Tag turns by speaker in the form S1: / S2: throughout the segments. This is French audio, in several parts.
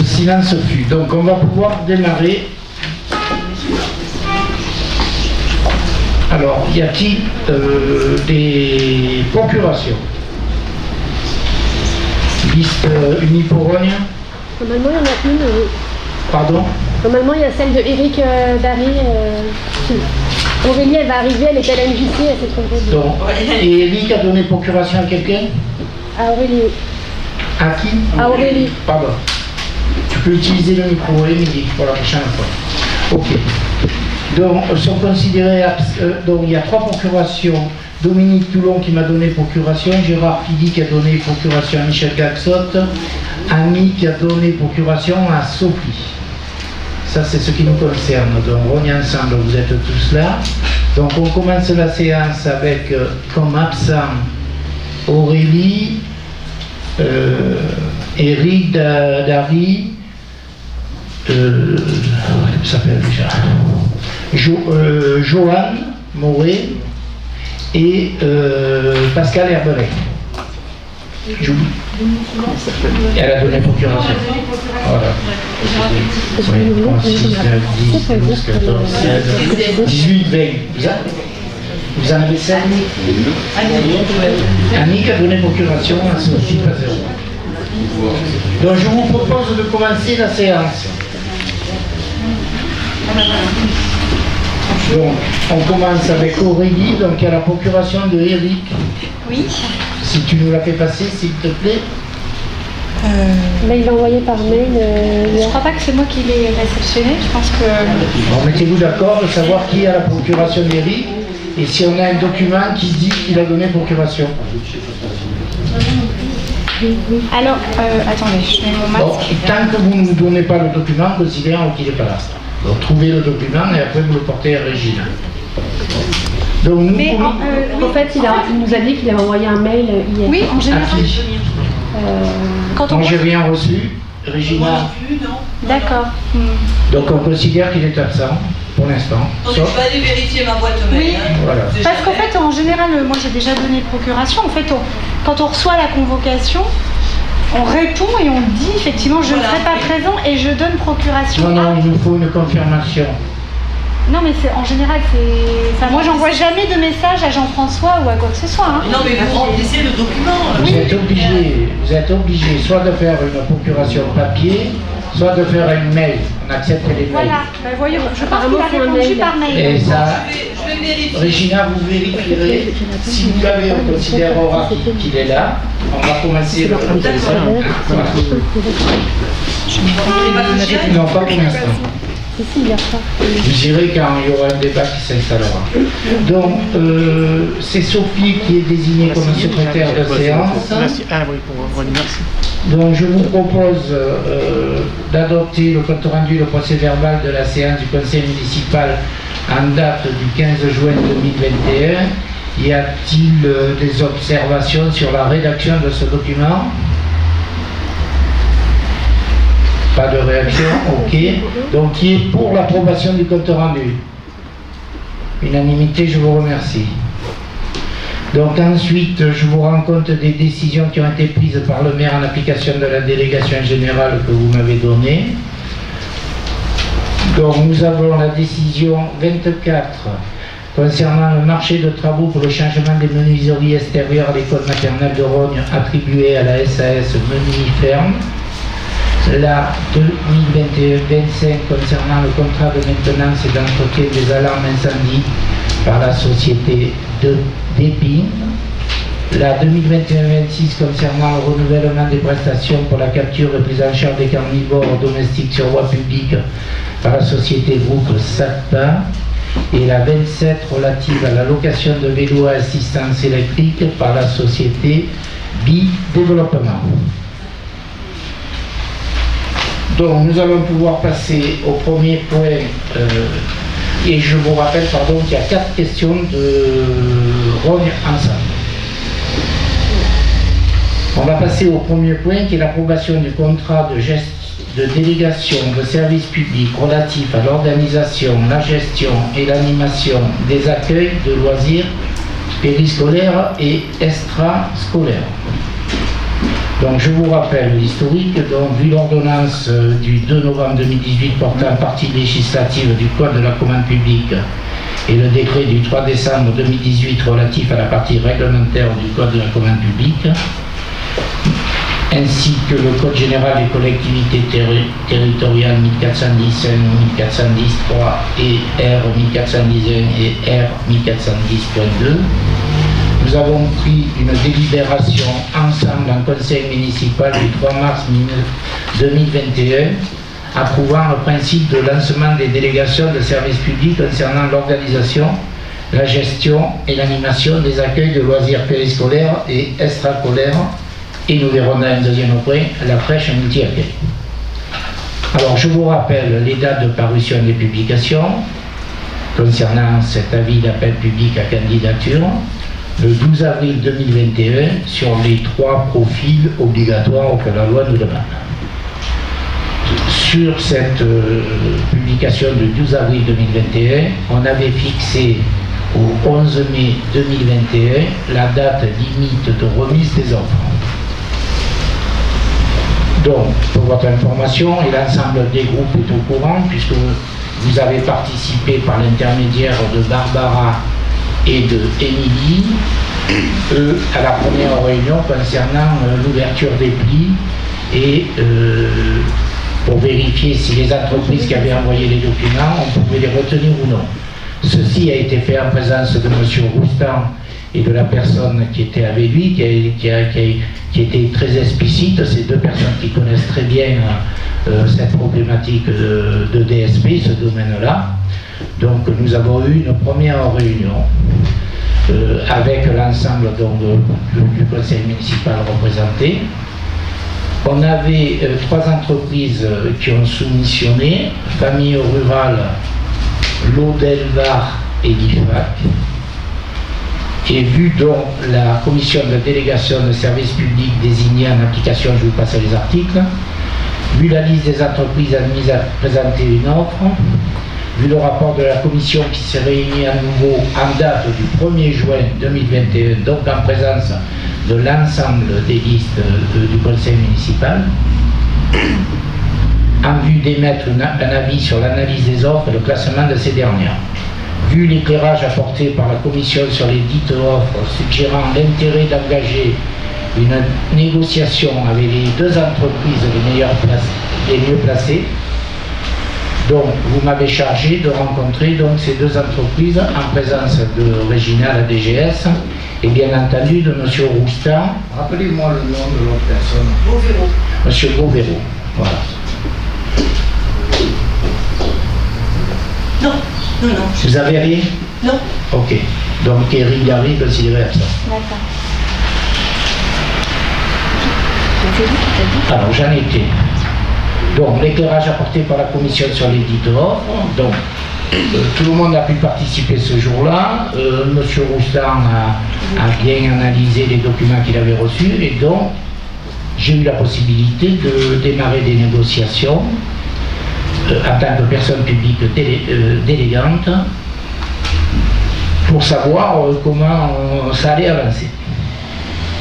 S1: silence fut. Donc on va pouvoir démarrer. Alors, y a-t-il des procurations? Liste Uniporogne.
S2: Normalement, il y en a une.
S1: Pardon?
S2: Normalement, il y a celle de Eric Darry. Aurélie, elle va arriver, elle est à l'MJC, elle s'est trouvée.
S1: Donc, et Eric a donné procuration à quelqu'un?
S2: À Aurélie.
S1: À qui?
S2: À Aurélie.
S1: Pardon. Tu peux utiliser le micro, Émilie, pour la prochaine fois. Ok. Donc, sont considérés. Donc, il y a 3 procurations. Dominique Toulon qui m'a donné procuration, Gérard Fidi qui a donné procuration à Michel Gaxot, Annie qui a donné procuration à Sophie. Ça, c'est ce qui nous concerne. Donc, on est ensemble, vous êtes tous là. Donc, on commence la séance avec, comme absent, Aurélie, Eric Darry, comment ça s'appelle déjà, Joanne Moret et Pascal Herberet. J'oublie. Elle a donné procuration. Voilà. 3, 6, 9, 10, 12, 14, 16, 18, 20. Vous en avez 5? Annick a donné procuration à Sophie Pazero. Donc je vous propose de commencer la séance. Donc, on commence avec Aurélie, donc il y a la procuration de Eric.
S3: Oui.
S1: Si tu nous la fais passer, s'il te plaît.
S2: Là, il l'a envoyé par mail.
S3: Je crois pas que c'est moi qui l'ai réceptionné, je pense que...
S1: Bon, mettez-vous d'accord de savoir qui a la procuration d'Eric et si on a un document qui dit qu'il a donné procuration.
S3: Alors, attendez, je mets mon masque.
S1: Bon, tant que vous ne nous donnez pas le document, considérons qu'il n'est pas là. Donc trouvez le document et après vous le portez à Régine. Donc nous,
S2: Mais en fait, il nous a dit qu'il avait envoyé un mail hier.
S3: Oui, en général.
S1: Quand on j'ai rien reçu, Régina.
S3: D'accord.
S1: Donc on considère qu'il est absent pour l'instant.
S4: Je vais aller vérifier ma boîte mail.
S3: Oui.
S4: Hein.
S1: Voilà.
S3: Parce qu'en fait, en général, moi j'ai déjà donné procuration. En fait, quand on reçoit la convocation, on répond et on dit effectivement je ne serai pas présent et je donne procuration.
S1: Non, il nous faut une confirmation.
S3: Non, mais en général, enfin, moi j'envoie jamais de message à Jean-François ou à quoi que ce soit. Hein.
S4: Non, mais vous remplissez le document.
S1: Vous êtes obligé soit de faire une procuration papier, soit de faire un mail. On accepte les mails.
S3: Voilà, voyons, je pense qu'il a répondu par mail.
S1: Et ça,
S4: Je vais vérifier.
S1: Régina, vous vérifierez. Si vous l'avez, on considérera qu'il est là. On va commencer le processus. Voilà. Non, pas pour l'instant. Vous direz quand il y aura un débat qui s'installera. Donc, c'est Sophie qui est désignée comme secrétaire de séance.
S5: Merci. Ah oui, pour merci.
S1: Donc, je vous propose d'adopter le compte rendu, le procès verbal de la séance du conseil municipal en date du 15 juin 2021. Y a-t-il des observations sur la rédaction de ce document? Pas de réaction, ok. Donc, qui est pour l'approbation du compte rendu? Unanimité, je vous remercie. Donc ensuite, je vous rends compte des décisions qui ont été prises par le maire en application de la délégation générale que vous m'avez donnée. Donc nous avons la décision 24 concernant le marché de travaux pour le changement des menuiseries extérieures à l'école maternelle de Rognes attribuée à la SAS Menuiserie Ferme. La 2021-25 concernant le contrat de maintenance et d'entretien des alarmes incendie par la société d'Épine. La 2021-26 concernant le renouvellement des prestations pour la capture et prise en charge des carnivores domestiques sur voie publique par la société groupe SACPA. Et la 27 relative à la location de vélos à assistance électrique par la société BI Développement. Donc nous allons pouvoir passer au premier point et je vous rappelle qu'il y a 4 questions de Rognes ensemble. On va passer au premier point qui est l'approbation du contrat de délégation de services publics relatif à l'organisation, la gestion et l'animation des accueils de loisirs périscolaires et extrascolaires. Donc je vous rappelle l'historique. Donc vu l'ordonnance du 2 novembre 2018 portant partie législative du Code de la commande publique et le décret du 3 décembre 2018 relatif à la partie réglementaire du Code de la commande publique, ainsi que le Code général des collectivités territoriales 1410, 1410, 3 et R 1411 et R 1410.2, nous avons pris une délibération ensemble en conseil municipal du 3 mars 2021 approuvant le principe de lancement des délégations de services publics concernant l'organisation, la gestion et l'animation des accueils de loisirs périscolaires et extrascolaires. Et nous verrons dans un deuxième point la crèche multi-accueil. Alors je vous rappelle les dates de parution des publications concernant cet avis d'appel public à candidature. Le 12 avril 2021 sur les 3 profils obligatoires que la loi nous demande. Sur cette publication du 12 avril 2021, on avait fixé au 11 mai 2021 la date limite de remise des offres. Donc, pour votre information, et l'ensemble des groupes est au courant, puisque vous avez participé par l'intermédiaire de Barbara et de Émilie à la première réunion concernant l'ouverture des plis et pour vérifier si les entreprises qui avaient envoyé les documents, on pouvait les retenir ou non. Ceci a été fait en présence de M. Roustan et de la personne qui était avec lui, qui était très explicite, ces deux personnes qui connaissent très bien cette problématique de DSP, ce domaine-là. Donc nous avons eu une première réunion avec l'ensemble du conseil municipal représenté. On avait 3 entreprises qui ont soumissionné, Famille Rurale, l'Odelvar et l'IFAC. Et vu donc la commission de délégation de services publics désignée en application, je vous passe les articles, vu la liste des entreprises admises à présenter une offre, vu le rapport de la commission qui s'est réunie à nouveau en date du 1er juin 2021, donc en présence de l'ensemble des listes du conseil municipal, en vue d'émettre un avis sur l'analyse des offres et le classement de ces dernières. Vu l'éclairage apporté par la commission sur les dites offres, suggérant l'intérêt d'engager une négociation avec les 2 entreprises les mieux placées, donc vous m'avez chargé de rencontrer donc ces 2 entreprises en présence de Régina, la DGS, et bien entendu de M. Roustan. Rappelez-moi le nom de l'autre personne.
S4: Beauvéro.
S1: M. Beauvéro, voilà.
S4: Non, non, non.
S1: Vous avez rien?
S4: Non.
S1: Ok. Donc Eric Gary considéré absent.
S2: D'accord.
S1: Alors j'en étais. Donc l'éclairage apporté par la commission sur les dites offres. Donc tout le monde a pu participer ce jour-là. Monsieur Roustan a bien analysé les documents qu'il avait reçus et donc j'ai eu la possibilité de démarrer des négociations en tant que personne publique délégante pour savoir comment ça allait avancer.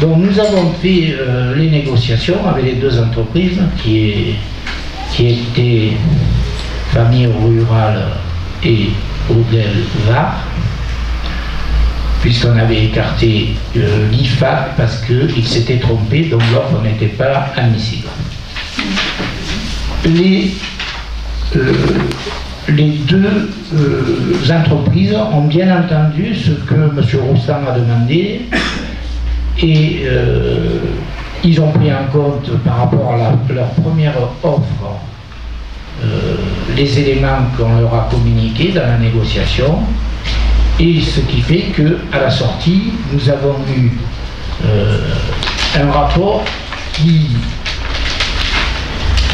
S1: Donc nous avons fait les négociations avec les 2 entreprises qui étaient Famille Rurale et Odelvar, puisqu'on avait écarté l'IFAC parce qu'il s'était trompé, donc l'offre n'était pas admissible. Les 2 entreprises ont bien entendu ce que M. Roustan a demandé et ils ont pris en compte par rapport à leur première offre les éléments qu'on leur a communiqués dans la négociation, et ce qui fait qu'à la sortie nous avons eu un rapport qui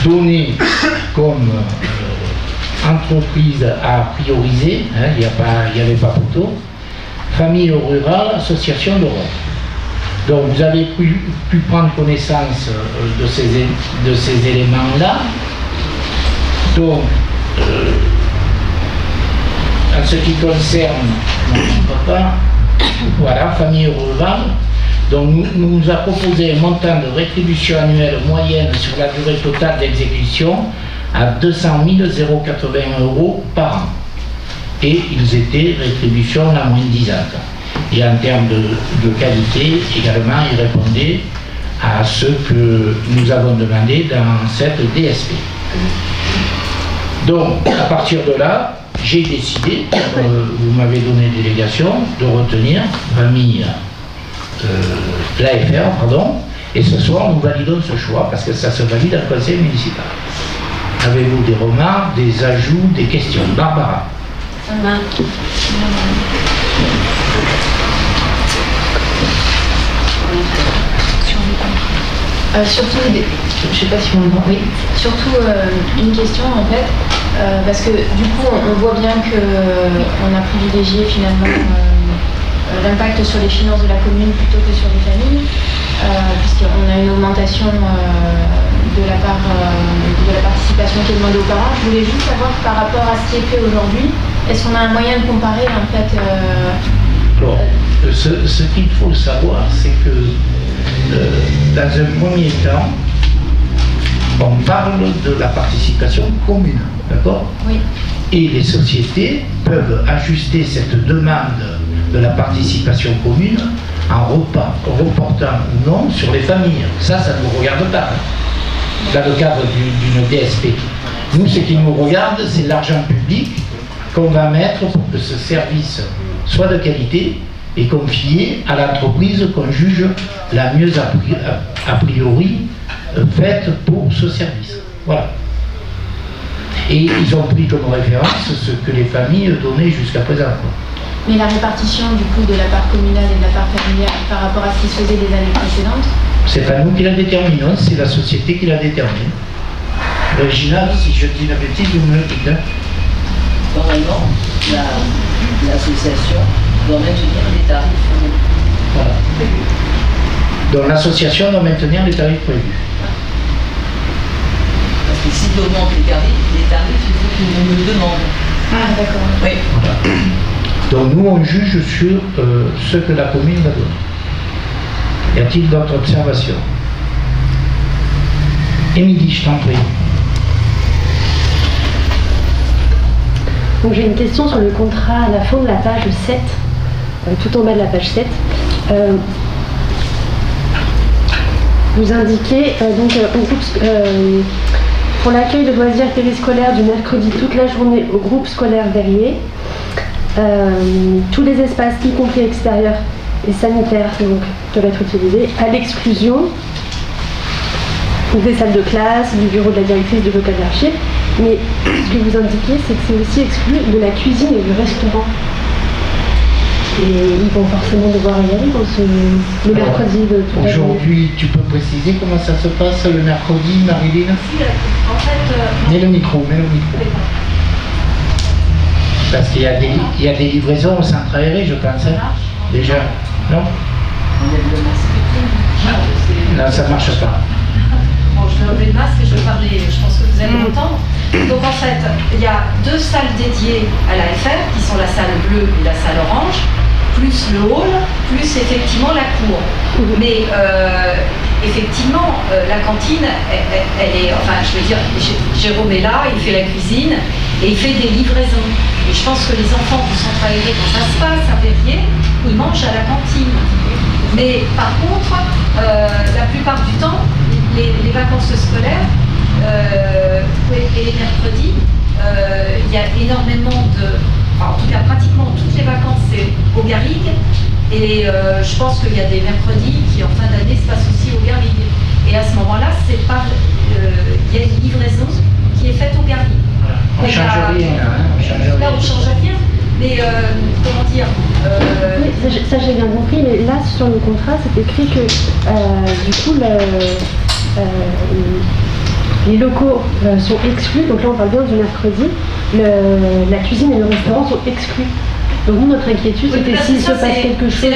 S1: donnait comme entreprise à prioriser, hein, il n'y avait pas photo, Famille Rurale, Association d'Europe. Donc vous avez pu prendre connaissance de ces éléments-là. Donc, en ce qui concerne mon papa, voilà, Famille Rurale, Donc nous a proposé un montant de rétribution annuelle moyenne sur la durée totale d'exécution à 200 080 € par an. Et ils étaient rétribution la moins disante. Et en termes de qualité, également, ils répondaient à ce que nous avons demandé dans cette DSP. Donc, à partir de là, j'ai décidé, vous m'avez donné délégation, de retenir l'AFR, pardon, et ce soir, nous validons ce choix, parce que ça se valide à conseil municipal. Avez-vous des remarques, des ajouts, des questions? Barbara.
S6: Surtout, je sais pas si on entend, oui, surtout une question en fait, parce que du coup on voit bien qu'on a privilégié finalement l'impact sur les finances de la commune plutôt que sur les familles, puisqu'on a une augmentation de la participation qui est demandée aux parents. Je voulais juste savoir par rapport à ce qui est fait aujourd'hui, est-ce qu'on a un moyen de comparer en fait
S1: Alors, ce qu'il faut savoir, c'est que dans un premier temps, on parle de la participation commune, d'accord?
S6: Oui.
S1: Et les sociétés peuvent ajuster cette demande de la participation commune en reportant ou non sur les familles. Ça ne nous regarde pas, dans le cadre d'une DSP. Nous, ce qui nous regarde, c'est l'argent public qu'on va mettre pour que ce service soit de qualité et confié à l'entreprise qu'on juge la mieux a priori faite pour ce service. Voilà. Et ils ont pris comme référence ce que les familles donnaient jusqu'à présent.
S6: Mais la répartition du coup de la part communale et de la part familiale par rapport à ce qui se faisait les années précédentes?
S1: C'est pas nous qui la déterminons, c'est la société qui la détermine. Régina, si je dis la bêtise, vous me le dites.
S4: Normalement, l'association doit maintenir les tarifs.
S1: Voilà. Donc l'association doit maintenir les tarifs prévus.
S4: Parce que s'il augmente les tarifs, il faut qu'on me le demande.
S6: Ah d'accord.
S4: Oui.
S1: Voilà. Donc nous on juge sur ce que la commune va donner. Y a-t-il d'autres observations? Émilie, je t'en prie.
S2: Donc j'ai une question sur le contrat à la fin de la page 7, tout en bas de la page 7. Vous indiquez pour l'accueil de loisirs périscolaires du mercredi toute la journée au groupe scolaire Verrier, tous les espaces, y compris extérieurs et sanitaires, donc, peuvent être utilisés, à l'exclusion des salles de classe, du bureau de la directrice, du local d'archives. Mais ce que vous indiquez, c'est que c'est aussi exclu de la cuisine et du restaurant. Et ils vont forcément devoir y aller le mercredi de toute la journée.
S1: Aujourd'hui, tu peux préciser comment ça se passe le mercredi, Marilyn?
S3: En fait,
S1: Mets le micro. Parce qu'il y a des livraisons au centre aéré, je pense. Hein. Déjà. Non? Non, ça ne marche pas.
S7: Bon, je vais enlever le masque et je vais parler, je pense que vous allez m'entendre. Donc en fait, il y a 2 salles dédiées à l'AFR, qui sont la salle bleue et la salle orange, plus le hall, plus effectivement la cour. Mais effectivement, la cantine, elle est, enfin je veux dire, Jérôme est là, il fait la cuisine et il fait des livraisons. Et je pense que les enfants du centre aéré, quand ça se passe à Verrier, ils mangent à la cantine. Mais par contre, la plupart du temps, les vacances scolaires et les mercredis, il y a énormément en tout cas pratiquement toutes les vacances c'est au Garrigue, et je pense qu'il y a des mercredis qui en fin d'année se passent aussi au Garrigue. Et à ce moment-là, c'est pas, il y a une livraison qui est faite au Garrigue.
S1: On ne change rien,
S7: Là, on ne change rien. Mais comment dire
S2: Oui, ça j'ai bien compris, mais là sur le contrat c'est écrit que du coup les locaux sont exclus, donc là on parle bien du mercredi, la cuisine et le restaurant sont exclus. Donc nous notre inquiétude c'était s'il se passe quelque chose.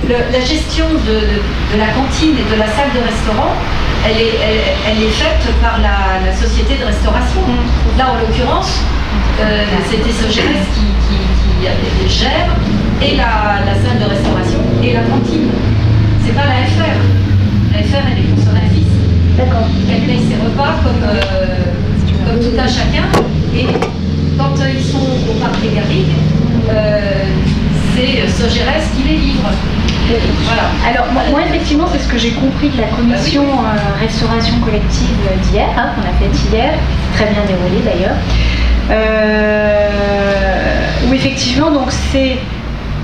S7: La gestion de la cantine et de la salle de restaurant, elle est faite par la société de restauration. Là en l'occurrence, c'était Sogeres qui gère et la salle de restauration et la cantine. c'est pas la FR. La FR, elle est consommatrice.
S2: D'accord.
S7: Elle paye ses repas comme tout un chacun. Et quand ils sont au parc des Garrigues, c'est Sogeres qui les livre. Voilà.
S3: Alors moi effectivement c'est ce que j'ai compris de la commission restauration collective d'hier, qu'on a faite hier, très bien déroulée d'ailleurs, où effectivement donc c'est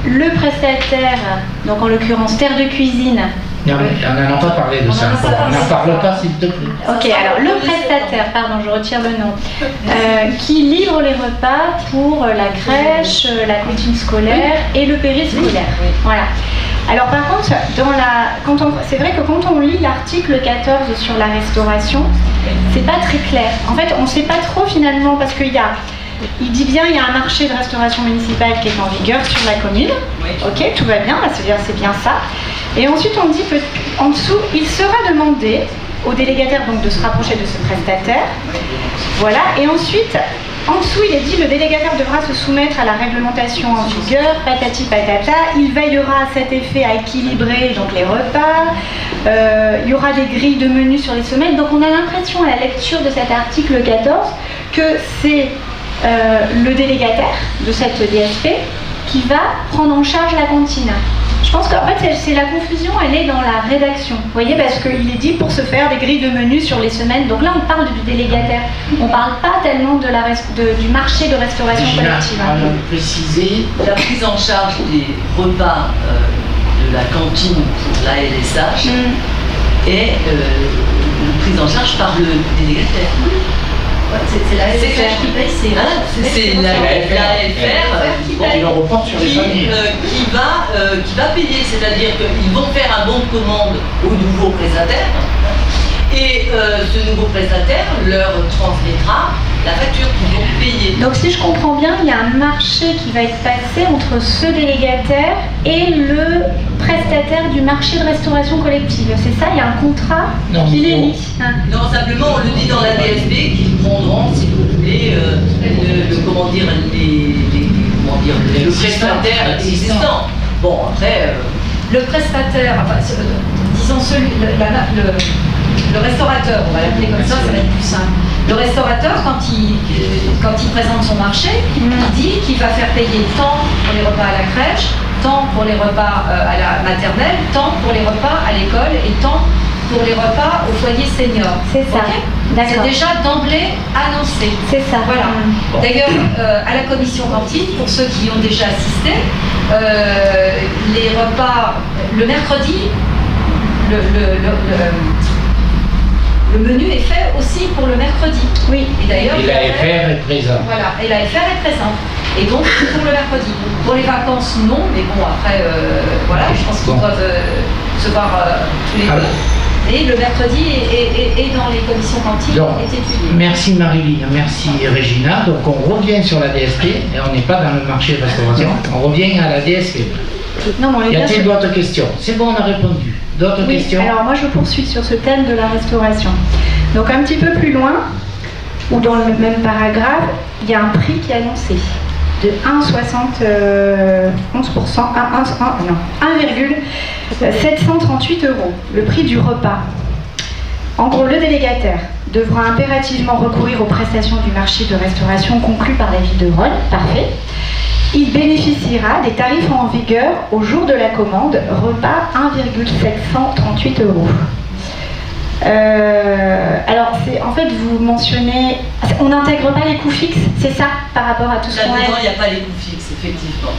S3: le prestataire, donc en l'occurrence Terre de Cuisine.
S1: Non, mais on n'en a pas parlé de ça. On n'en parle pas, s'il te plaît.
S3: Ok, alors le prestataire, pardon, je retire le nom, qui livre les repas pour la crèche, la cantine scolaire et le périscolaire. Voilà. Alors par contre, c'est vrai que quand on lit l'article 14 sur la restauration, c'est pas très clair. En fait, on ne sait pas trop finalement parce qu'il dit bien il y a un marché de restauration municipale qui est en vigueur sur la commune. Ok, tout va bien, c'est bien ça. Et ensuite on dit en dessous, il sera demandé au délégataire donc de se rapprocher de ce prestataire. Voilà. Et ensuite, en dessous, il est dit le délégataire devra se soumettre à la réglementation en vigueur, patati patata. Il veillera à cet effet à équilibrer donc les repas. Il y aura des grilles de menus sur les semaines. Donc on a l'impression à la lecture de cet article 14 que c'est le délégataire de cette DSP qui va prendre en charge la cantine. Je pense qu'en fait, c'est la confusion, elle est dans la rédaction. Vous voyez, parce qu'il est dit pour se faire des grilles de menus sur les semaines. Donc là, on parle du délégataire. On ne parle pas tellement du marché de restauration collective.
S1: On a précisé
S4: la prise en charge des repas de la cantine pour la LSH et prise en charge par le délégataire.
S7: C'est la FR qui paye,
S4: c'est la FR
S1: qui le reporte sur les familles.
S4: Qui va payer, c'est-à-dire qu'ils vont faire un bon de commande au nouveau prestataire et ce nouveau prestataire leur transmettra la facture qu'ils vont payer.
S3: Donc si je comprends bien, il y a un marché qui va être passé entre ce délégataire et le prestataire du marché de restauration collective. C'est ça, il y a un contrat qui les lie.
S4: Non, simplement on le dit dans la DSB qu'ils prendront, si vous voulez, le prestataire existant. Bon, après...
S7: Le prestataire, disons le restaurateur, on va l'appeler comme ça va être plus simple. Le restaurateur, quand il présente son marché, il dit qu'il va faire payer tant pour les repas à la crèche, tant pour les repas à la maternelle, tant pour les repas à l'école et tant pour les repas au foyer senior.
S3: C'est ça.
S7: Okay, c'est déjà d'emblée annoncé.
S3: C'est ça.
S7: Voilà. D'ailleurs, à la commission cantine, pour ceux qui y ont déjà assisté, les repas, le mercredi, le menu est fait aussi pour le mercredi.
S3: Oui.
S1: Et d'ailleurs, l'AFR est présente.
S7: Voilà, et l'AFR est présente. Et donc, pour le mercredi. Pour les vacances, non, mais bon, après, voilà, je pense qu'ils doivent se voir tous les deux. Et le mercredi est dans les commissions cantines. Est étudié.
S1: Merci Marilyn, merci Régina. Donc on revient sur la DSP, et on n'est pas dans le marché de restauration, on revient à la DSP. Y a-t-il d'autres questions? C'est bon, on a répondu. D'autres questions?
S3: Alors moi je poursuis sur ce thème de la restauration. Donc un petit peu plus loin, ou dans le même paragraphe, il y a un prix qui est annoncé de 1,738 €, le prix du repas. En gros, le délégataire devra impérativement recourir aux prestations du marché de restauration conclu par la ville de Rhodes. Parfait. Il bénéficiera des tarifs en vigueur au jour de la commande, repas 1,738 €. Alors, en fait, vous mentionnez, on n'intègre pas les coûts fixes, c'est ça, par rapport à tout ce qu'on a.
S4: Là-dedans, il n'y a pas les coûts fixes, effectivement.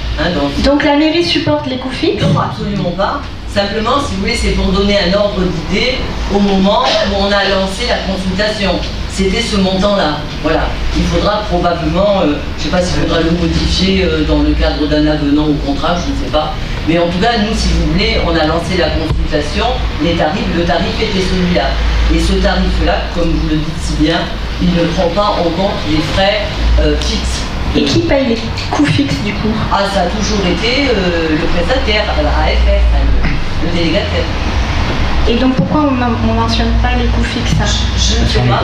S3: Donc la mairie supporte les coûts fixes?
S4: Non, absolument pas. Simplement, si vous voulez, c'est pour donner un ordre d'idée au moment où on a lancé la consultation. C'était ce montant-là. Voilà. Il faudra probablement, je ne sais pas s'il faudra le modifier dans le cadre d'un avenant au contrat, je ne sais pas. Mais en tout cas, nous, si vous voulez, on a lancé la consultation, le tarif était celui-là. Et ce tarif-là, comme vous le dites si bien, il ne prend pas en compte les frais fixes.
S3: Et qui paye les coûts fixes du coup?
S4: Ah, ça a toujours été le prestataire, AFR, le délégataire.
S3: Et donc pourquoi on ne mentionne pas les coûts fixes?
S4: Je ne sais pas.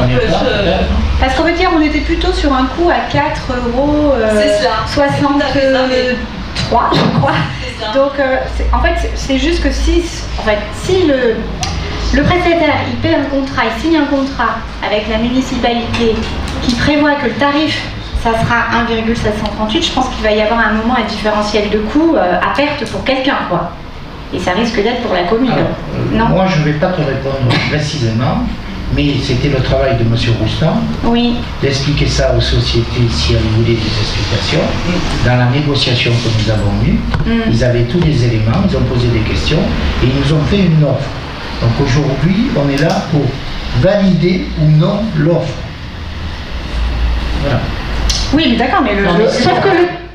S3: Parce qu'en fait hier on était plutôt sur un coût à 4,63 €, je crois. Donc en fait c'est juste que si en fait, si le prestataire il paie un contrat, il signe un contrat avec la municipalité qui prévoit que le tarif ça sera 1,738, je pense qu'il va y avoir un moment un différentiel de coût à perte pour quelqu'un, quoi. Et ça risque d'être pour la commune.
S1: Alors,
S3: non.
S1: Moi, je ne vais pas te répondre précisément, mais c'était le travail de M. Roustan
S3: Oui.
S1: d'expliquer ça aux sociétés si elles voulaient des explications. Dans la négociation que nous avons eue, ils avaient tous les éléments, ils ont posé des questions et ils nous ont fait une offre. Donc aujourd'hui, on est là pour valider ou non l'offre. Voilà.
S3: Oui, mais d'accord, mais
S1: Non, mais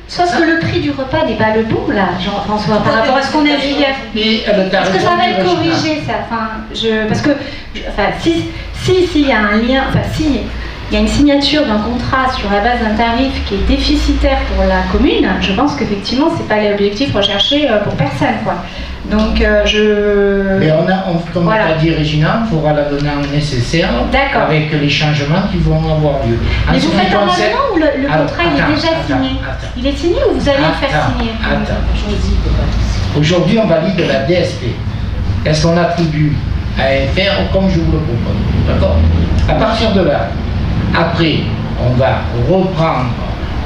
S3: sauf que le prix du repas n'est pas le bon, là, Jean-François, par rapport à ce qu'on a vu hier. Est-ce que ça va être corrigé, ça? Parce que, s'il y a un lien, s'il y a une signature d'un contrat sur la base d'un tarif qui est déficitaire pour la commune, je pense qu'effectivement, c'est pas l'objectif recherché pour personne, quoi. Donc,
S1: Mais comme
S3: voilà.
S1: l'a dit Régina, il faudra la donner en nécessaire avec les changements qui vont avoir lieu.
S3: Mais vous faites un avenant ou le contrat il est déjà signé? Il est signé ou vous allez le faire signer?
S1: Aujourd'hui, on valide la DSP. Est-ce qu'on attribue à AFR comme je vous le propose? D'accord? À partir de là, après, on va reprendre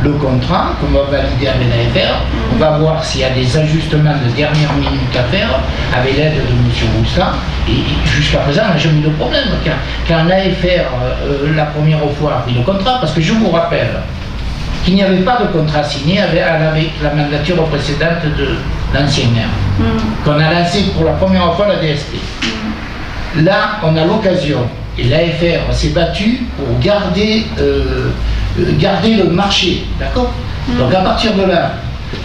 S1: le contrat qu'on va valider avec l'AFR. On va voir s'il y a des ajustements de dernière minute à faire avec l'aide de M. Roustan. Et jusqu'à présent, on n'a jamais eu de problème. Quand l'AFR, la première fois, a pris le contrat, parce que je vous rappelle qu'il n'y avait pas de contrat signé avec la mandature précédente de l'ancien maire, qu'on a lancé pour la première fois la DSP. Là, on a l'occasion, et l'AFR s'est battu pour garder le marché, d'accord? Donc à partir de là,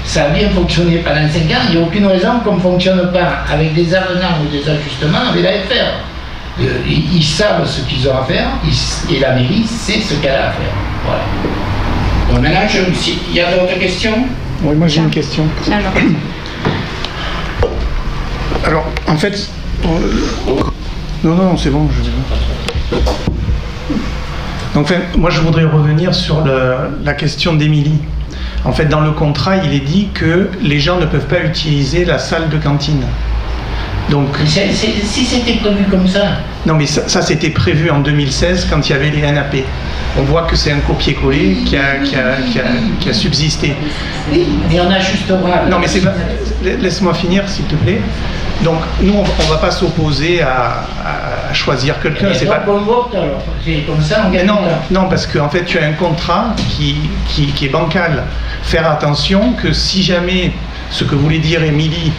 S1: ça a bien fonctionné pendant 5 ans, il n'y a aucune raison qu'on ne fonctionne pas avec des avenants ou des ajustements avec l'AFR. Ils savent ce qu'ils ont à faire, et la mairie sait ce qu'elle a à faire. Voilà. Bon, maintenant, il y a d'autres questions?
S5: Oui, moi j'ai une question. Alors, en fait... Non, c'est bon, je vais... Donc, moi, je voudrais revenir sur la question d'Émilie. En fait, dans le contrat, il est dit que les gens ne peuvent pas utiliser la salle de cantine. Donc,
S1: si c'était prévu comme ça.
S5: Non, mais ça c'était prévu en 2016 quand il y avait les NAP. On voit que c'est un copier-coller qui a subsisté.
S1: Oui, mais on ajustera.
S5: Non, mais c'est pas... Laisse-moi finir, s'il te plaît. Donc, nous, on ne va pas s'opposer à choisir quelqu'un.
S1: C'est pas qu'on vote, alors. C'est comme ça, on gagne.
S5: Non, parce qu'en fait, tu as un contrat qui est bancal. Faire attention que si jamais, ce que voulait dire Émilie,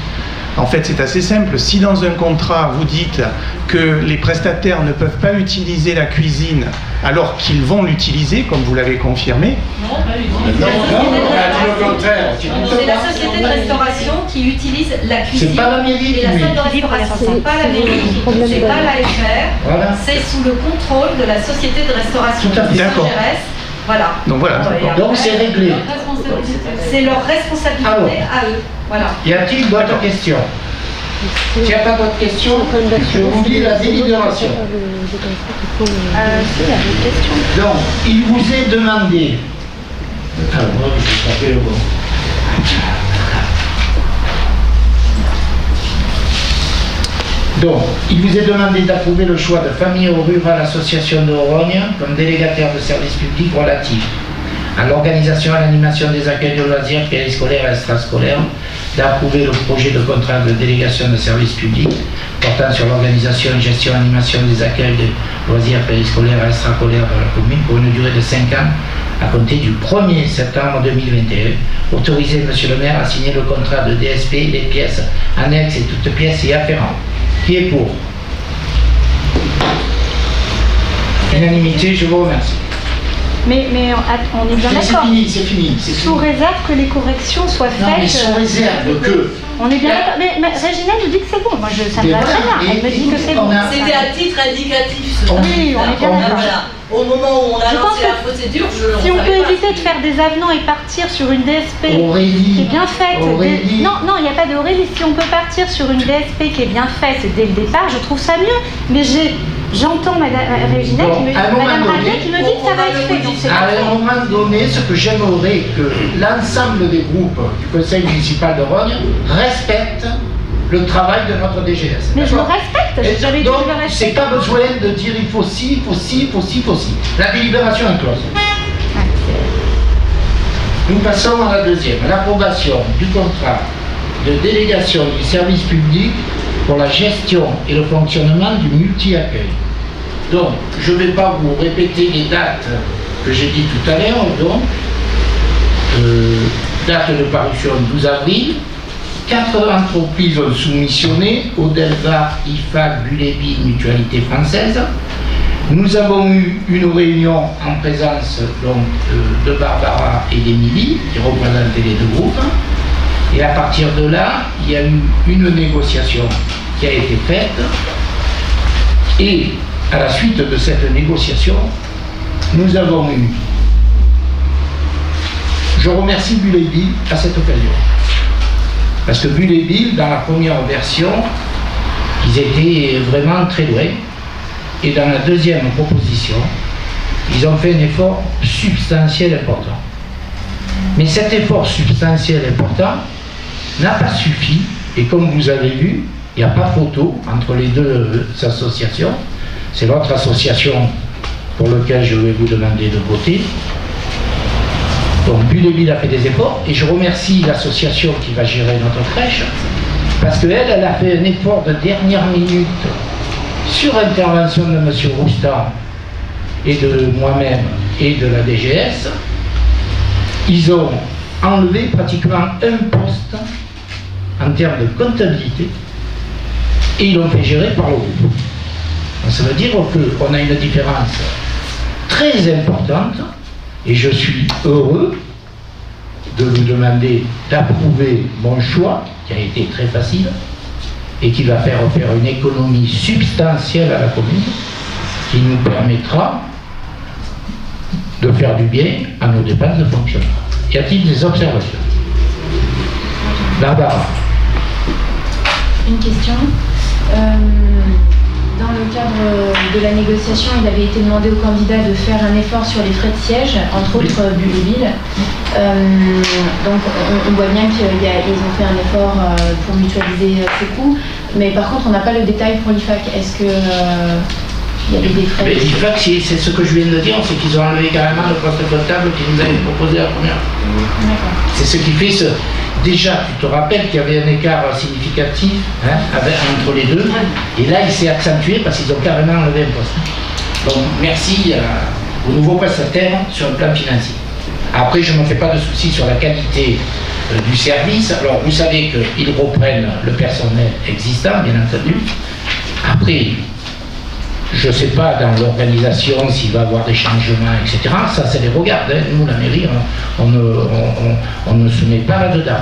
S5: en fait, c'est assez simple. Si dans un contrat, vous dites que les prestataires ne peuvent pas utiliser la cuisine alors qu'ils vont l'utiliser, comme vous l'avez confirmé...
S7: Non, le contraire. C'est la société de restauration qui utilise la cuisine.
S1: C'est pas la mairie.
S7: Et la salle de restauration, c'est pas la mairie. C'est pas l'AFR. Voilà. C'est sous le contrôle de la société de restauration.
S5: Tout à fait. D'accord.
S7: Voilà.
S5: Donc voilà.
S1: Donc c'est réglé.
S7: C'est leur responsabilité à eux. Voilà.
S1: Y a-t-il d'autres questions? S'il n'y a pas d'autres questions, je vous lis la délibération. Donc, il vous est demandé. Alors, moi, je vais taper le bon. Donc, il vous est demandé d'approuver le choix de Famille Rurale Association de Rognes comme délégataire de services publics relatifs à l'organisation et à l'animation des accueils de loisirs périscolaires et extrascolaires, d'approuver le projet de contrat de délégation de services publics portant sur l'organisation, gestion et animation des accueils de loisirs périscolaires et extrascolaires de la commune pour une durée de 5 ans à compter du 1er septembre 2021. Autoriser M. le maire à signer le contrat de DSP, les pièces annexes et toutes pièces y afférentes. Qui est pour? Unanimité, je vous remercie.
S3: Mais on est bien d'accord.
S1: C'est fini.
S3: Sous réserve que les corrections soient faites.
S1: Non, mais sous réserve que...
S3: On est bien d'accord. Mais Régina nous dit que c'est bon. Moi, ça me va très bien. Elle me dit que c'est bon.
S4: C'était à titre indicatif.
S3: Oui, on est bien d'accord.
S4: Voilà. Au moment où on a lancé la procédure,
S3: si on peut éviter de faire des avenants et partir sur une DSP qui est bien faite. Non, il n'y a pas d'Aurélie. Si on peut partir sur une DSP qui est bien faite dès le départ, je trouve ça mieux. Mais j'entends Madame Régina qui me dit que ça va être fait.
S1: À un moment donné, ce que j'aimerais que l'ensemble des groupes du conseil municipal de Rognes respectent le travail de notre DGS.
S3: Mais je le respecte, j'avais dit
S1: donc,
S3: que je le respecte.
S1: c'est pas besoin de dire il faut ci, il faut ci, il faut ci, il faut ci. La délibération est close. Nous passons à la deuxième, l'approbation du contrat de délégation du service public pour la gestion et le fonctionnement du multi-accueil. Donc, je ne vais pas vous répéter les dates que j'ai dit tout à l'heure, donc, date de parution 12 avril, 4 entreprises ont soumissionné, Odelva, IFAC, Bulébi, Mutualité Française. Nous avons eu une réunion en présence donc, de Barbara et d'Émilie, qui représentaient les deux groupes. Et à partir de là, il y a eu une négociation qui a été faite. Et à la suite de cette négociation, nous avons eu... Je remercie Bulébi à cette occasion. Parce que Bulébi, dans la première version, ils étaient vraiment très loin. Et dans la deuxième proposition, ils ont fait un effort substantiel important. Mais cet effort substantiel important n'a pas suffi, et comme vous avez vu, il n'y a pas photo entre les deux associations. C'est votre association pour laquelle je vais vous demander de voter. Donc Bulébi a fait des efforts, et je remercie l'association qui va gérer notre crèche, parce qu'elle a fait un effort de dernière minute sur intervention de M. Roustan et de moi-même et de la DGS. Ils ont enlevé pratiquement un poste en termes de comptabilité et ils l'ont fait gérer par le groupe. Donc, ça veut dire qu'on a une différence très importante et je suis heureux de vous demander d'approuver mon choix qui a été très facile et qui va faire une économie substantielle à la commune, qui nous permettra de faire du bien à nos dépenses de fonctionnement. Y a-t-il des observations? Barbara.
S6: Une question. Dans le cadre de la négociation, il avait été demandé aux candidats de faire un effort sur les frais de siège, entre autres Bulébi. Donc on voit bien qu'ils ont fait un effort pour mutualiser ces coûts, mais par contre on n'a pas le détail pour l'IFAC. Est-ce que il y avait des frais?
S1: L'IFAC, c'est ce que je viens de dire, c'est qu'ils ont enlevé carrément le poste comptable qu'ils nous avaient proposé la première. C'est ce qui fait ce... Déjà, tu te rappelles qu'il y avait un écart significatif entre les deux, et là il s'est accentué parce qu'ils ont carrément enlevé un poste. Donc merci aux nouveaux prestataires sur le plan financier. Après, je ne me fais pas de soucis sur la qualité du service. Alors vous savez qu'ils reprennent le personnel existant, bien entendu. Après, je ne sais pas dans l'organisation s'il va y avoir des changements, etc. Ça les regarde. Nous, la mairie, on ne se met pas là-dedans.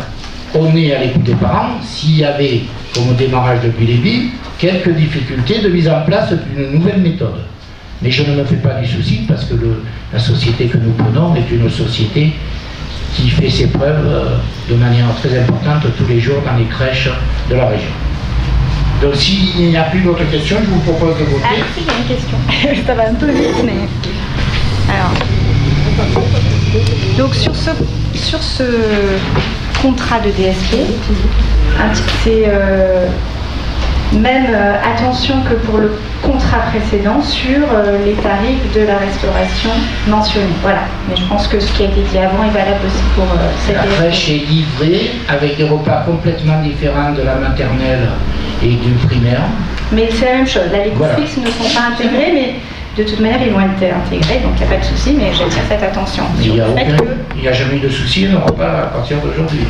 S1: On est à l'écoute des parents. S'il y avait, comme au démarrage de Bulébi, quelques difficultés de mise en place d'une nouvelle méthode. Mais je ne me fais pas du souci parce que la société que nous prenons est une société qui fait ses preuves de manière très importante tous les jours dans les crèches de la région. Donc s'il n'y a plus d'autres questions, je vous propose de voter.
S3: Ah si, il y a une question. Ça va un peu vite, mais... Alors... Donc sur ce contrat de DSP, c'est même attention que pour le contrat précédent sur les tarifs de la restauration mentionnés. Voilà. Mais je pense que ce qui a été dit avant est valable aussi pour cette
S1: La crèche est livrée avec des repas complètement différents de la maternelle et du primaire.
S3: Mais c'est la même chose. Là, les coûts fixes ne sont pas intégrés, mais de toute manière, ils vont être intégrés, donc il n'y a pas de souci, mais j'attire cette attention.
S1: Il n'y a jamais eu de souci, il n'y aura pas à partir d'aujourd'hui.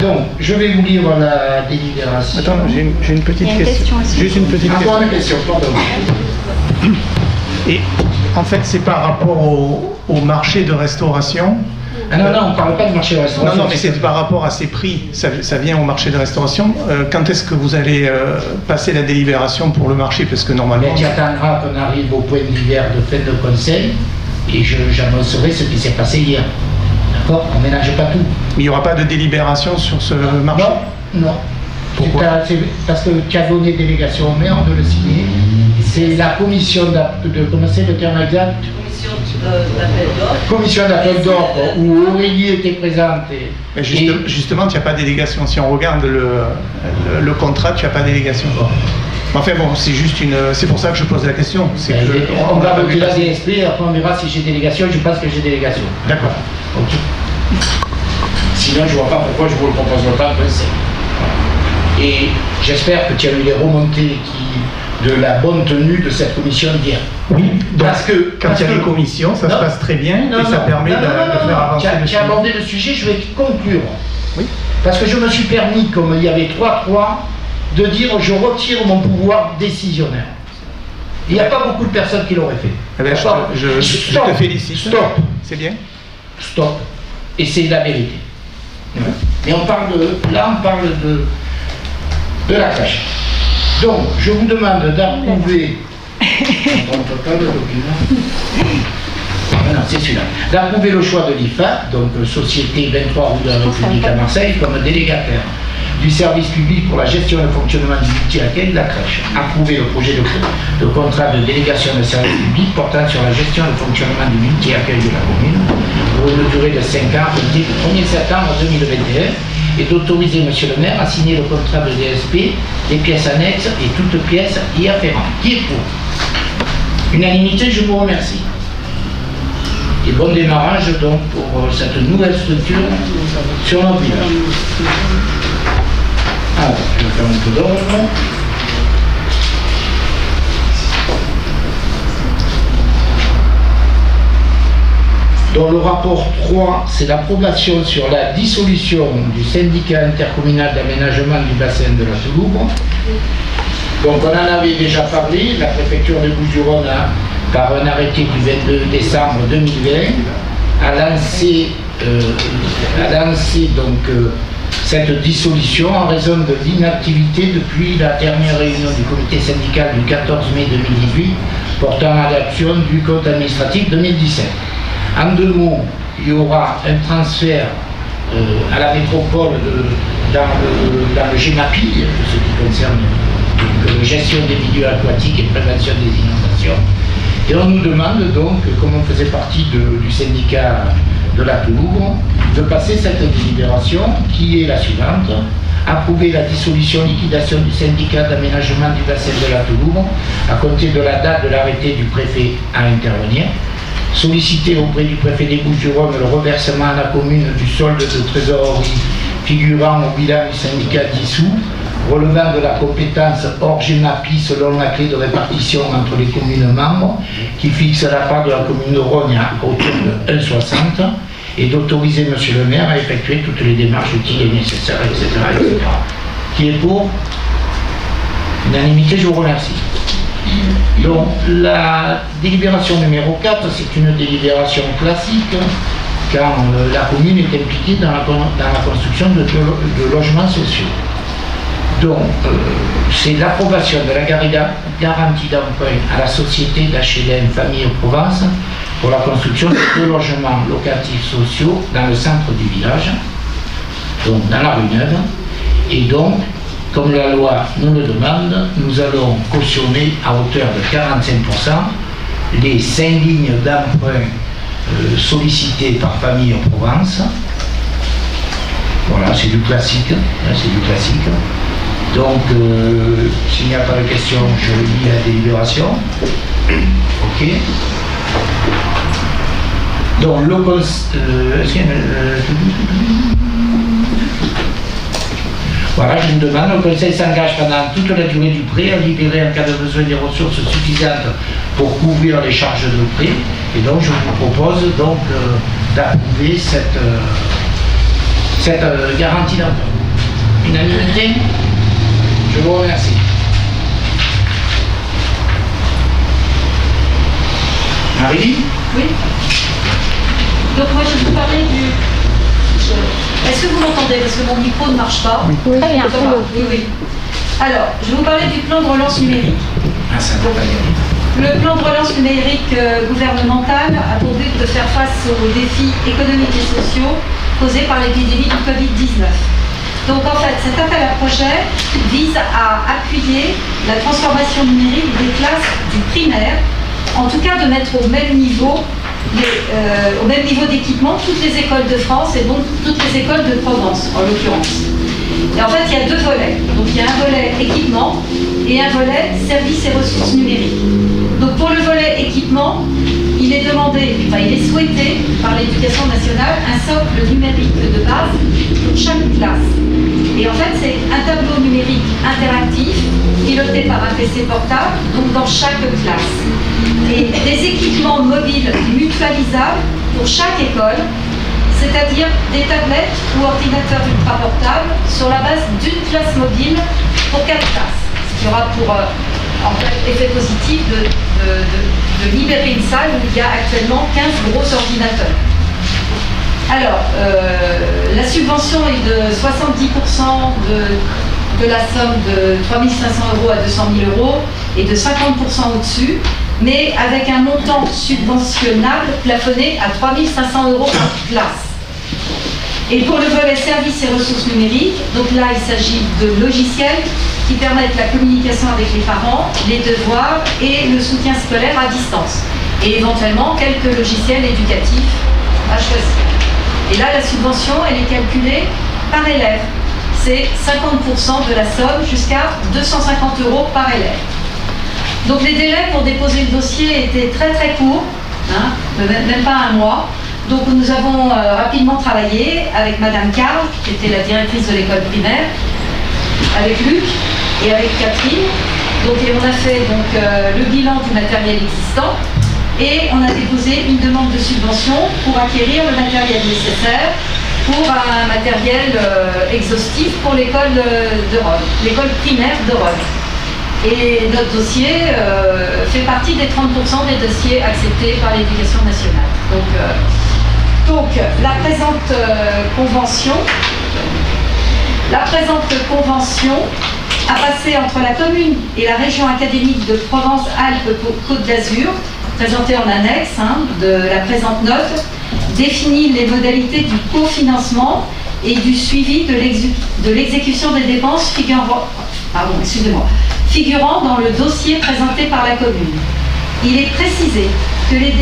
S1: Donc, je vais vous lire la délibération.
S5: Attends, j'ai une petite question. Juste une petite question.
S1: Encore une question, pardon.
S5: Et en fait, c'est par rapport au marché de restauration.
S1: Ah non, on ne parle pas de marché de restauration.
S5: Non, mais c'est par rapport à ces prix. Ça vient au marché de restauration. Quand est-ce que vous allez passer la délibération pour le marché? Parce que normalement...
S1: Tu attendras qu'on arrive au point d'hiver de fin de conseil et j'annoncerai ce qui s'est passé hier. D'accord? On ne ménage pas tout.
S5: Mais il n'y aura pas de délibération sur ce marché?
S1: Non.
S5: Pourquoi?
S1: Parce que tu as donné délégation au maire de le signer. C'est la commission de comment c'est le terme exact?
S4: commission d'appel d'ordre.
S1: Commission d'appel d'ordre où Aurélie était présente.
S5: Mais justement, tu n'as pas de délégation. Si on regarde le contrat, tu n'as pas de délégation. Enfin bon, c'est juste une. C'est pour ça que je pose la question.
S1: On va voter la DSP, après on verra si j'ai délégation. Je pense que j'ai délégation.
S5: D'accord.
S1: Ok. Sinon, je ne vois pas pourquoi je ne vous le proposerai pas. Et j'espère que tu as eu les remontées de la bonne tenue de cette commission d'hier.
S5: Oui, parce que quand il y a des commissions, ça se passe très bien et ça permet de faire avancer le sujet.
S1: Tu as abordé le sujet, je vais conclure.
S5: Oui.
S1: Parce que je me suis permis, comme il y avait 3-3, de dire je retire mon pouvoir décisionnaire. Il n'y a pas beaucoup de personnes qui l'auraient fait.
S5: Eh bien, je te félicite.
S1: Stop.
S5: C'est bien.
S1: Stop. Et c'est la vérité. Mais on parle de la crèche. Donc, je vous demande d'approuver. On ne peut pas le document. Ah non, c'est celui-là. D'approuver le choix de l'IFA, donc Société 23 rue de la République à Marseille, comme délégataire du service public pour la gestion et le fonctionnement du multi-accueil de la crèche. Approuver le projet de contrat de délégation de service public portant sur la gestion et le fonctionnement du multi-accueil de la commune pour une durée de 5 ans, comptée du 1er septembre 2021, et d'autoriser M. le maire à signer le contrat de DSP, les pièces annexes et toutes pièces y afférentes. Qui est pour? Unanimité, je vous remercie. Et bon démarrage donc pour cette nouvelle structure sur notre village. Alors, je vais faire un peu d'ordre. Dans le rapport 3, c'est l'approbation sur la dissolution du syndicat intercommunal d'aménagement du bassin de la Toulouse. Donc on en avait déjà parlé, la préfecture de Bouches-du-Rhône, par un arrêté du 22 décembre 2020, a lancé cette dissolution en raison de l'inactivité depuis la dernière réunion du comité syndical du 14 mai 2018 portant adoption du compte administratif 2017. En deux mots, il y aura un transfert à la métropole dans le GEMAPI, ce qui concerne la gestion des milieux aquatiques et prévention des inondations. Et on nous demande donc, comme on faisait partie du syndicat de la Toulouse, de passer cette délibération qui est la suivante: approuver la dissolution liquidation du syndicat d'aménagement du bassin de la Toulouse à compter de la date de l'arrêté du préfet à intervenir, solliciter auprès du préfet des Bouches-du-Rhône le reversement à la commune du solde de trésorerie figurant au bilan du syndicat dissous, relevant de la compétence hors GEMAPI selon la clé de répartition entre les communes membres, qui fixe la part de la commune de Rogne à hauteur de 1,60, et d'autoriser M. le maire à effectuer toutes les démarches utiles et nécessaires, etc. etc. Qui est pour? Unanimité, je vous remercie. Donc, la délibération numéro 4, c'est une délibération classique, quand la commune est impliquée dans la construction de logements sociaux. Donc, c'est l'approbation de la garantie d'emprunt à la société d'HLM Famille Provence pour la construction de 2 logements locatifs sociaux dans le centre du village, donc dans la rue Neuve. Et donc, comme la loi nous le demande, nous allons cautionner à hauteur de 45% les 5 lignes d'emprunt sollicitées par Famille Provence. Voilà, c'est du classique. Donc, s'il n'y a pas de questions, je lis la délibération. Ok. Donc, voilà, je me demande, le Conseil s'engage pendant toute la durée du prêt à libérer en cas de besoin des ressources suffisantes pour couvrir les charges de prêt. Et donc, je vous propose donc d'approuver cette garantie d'emprunt. Unanimité? Je vous remercie. Marie?
S7: Oui. Donc moi je vais vous parler du... Est-ce que vous m'entendez? Parce que mon micro ne marche pas.
S2: Oui,
S3: Très bien.
S7: Oui, oui. Alors, je vais vous parler du plan de relance numérique. Le plan de relance numérique gouvernemental a pour but de faire face aux défis économiques et sociaux causés par l'épidémie du Covid-19. Donc en fait, cet appel à projet vise à appuyer la transformation numérique des classes du primaire en tout cas de mettre au même niveau d'équipement toutes les écoles de France et donc toutes les écoles de Provence en l'occurrence. Et en fait, il y a deux volets. Donc il y a un volet équipement et un volet services et ressources numériques. Donc pour le volet équipement, il est souhaité par l'Éducation nationale un socle numérique de base pour chaque classe. Et en fait, c'est un tableau numérique interactif piloté par un PC portable, donc dans chaque classe. Et des équipements mobiles mutualisables pour chaque école, c'est-à-dire des tablettes ou ordinateurs ultra-portables sur la base d'une classe mobile pour 4 classes. Ce qui aura pour effet positif de libérer une salle où il y a actuellement 15 gros ordinateurs. Alors, la subvention est de 70% de la somme de 3 500 € à 200 000 € et de 50% au-dessus, mais avec un montant subventionnable plafonné à 3 500 € par classe. Et pour le volet services et ressources numériques, donc là il s'agit de logiciels qui permettent la communication avec les parents, les devoirs et le soutien scolaire à distance. Et éventuellement quelques logiciels éducatifs à choisir. Et là la subvention elle est calculée par élève. C'est 50% de la somme jusqu'à 250 € par élève. Donc les délais pour déposer le dossier étaient très très courts, même pas un mois. Donc nous avons rapidement travaillé avec Madame Carl, qui était la directrice de l'école primaire, avec Luc et avec Catherine. Et on a fait le bilan du matériel existant et on a déposé une demande de subvention pour acquérir le matériel nécessaire pour un matériel exhaustif pour l'école de Rhodes, l'école primaire de Rhodes. Et notre dossier fait partie des 30% des dossiers acceptés par l'Éducation nationale. Donc la présente convention a passé entre la commune et la région académique de Provence-Alpes-Côte d'Azur, présentée en annexe de la présente note, définit les modalités du cofinancement et du suivi de l'exécution des dépenses figurant dans le dossier présenté par la commune. Il est précisé que les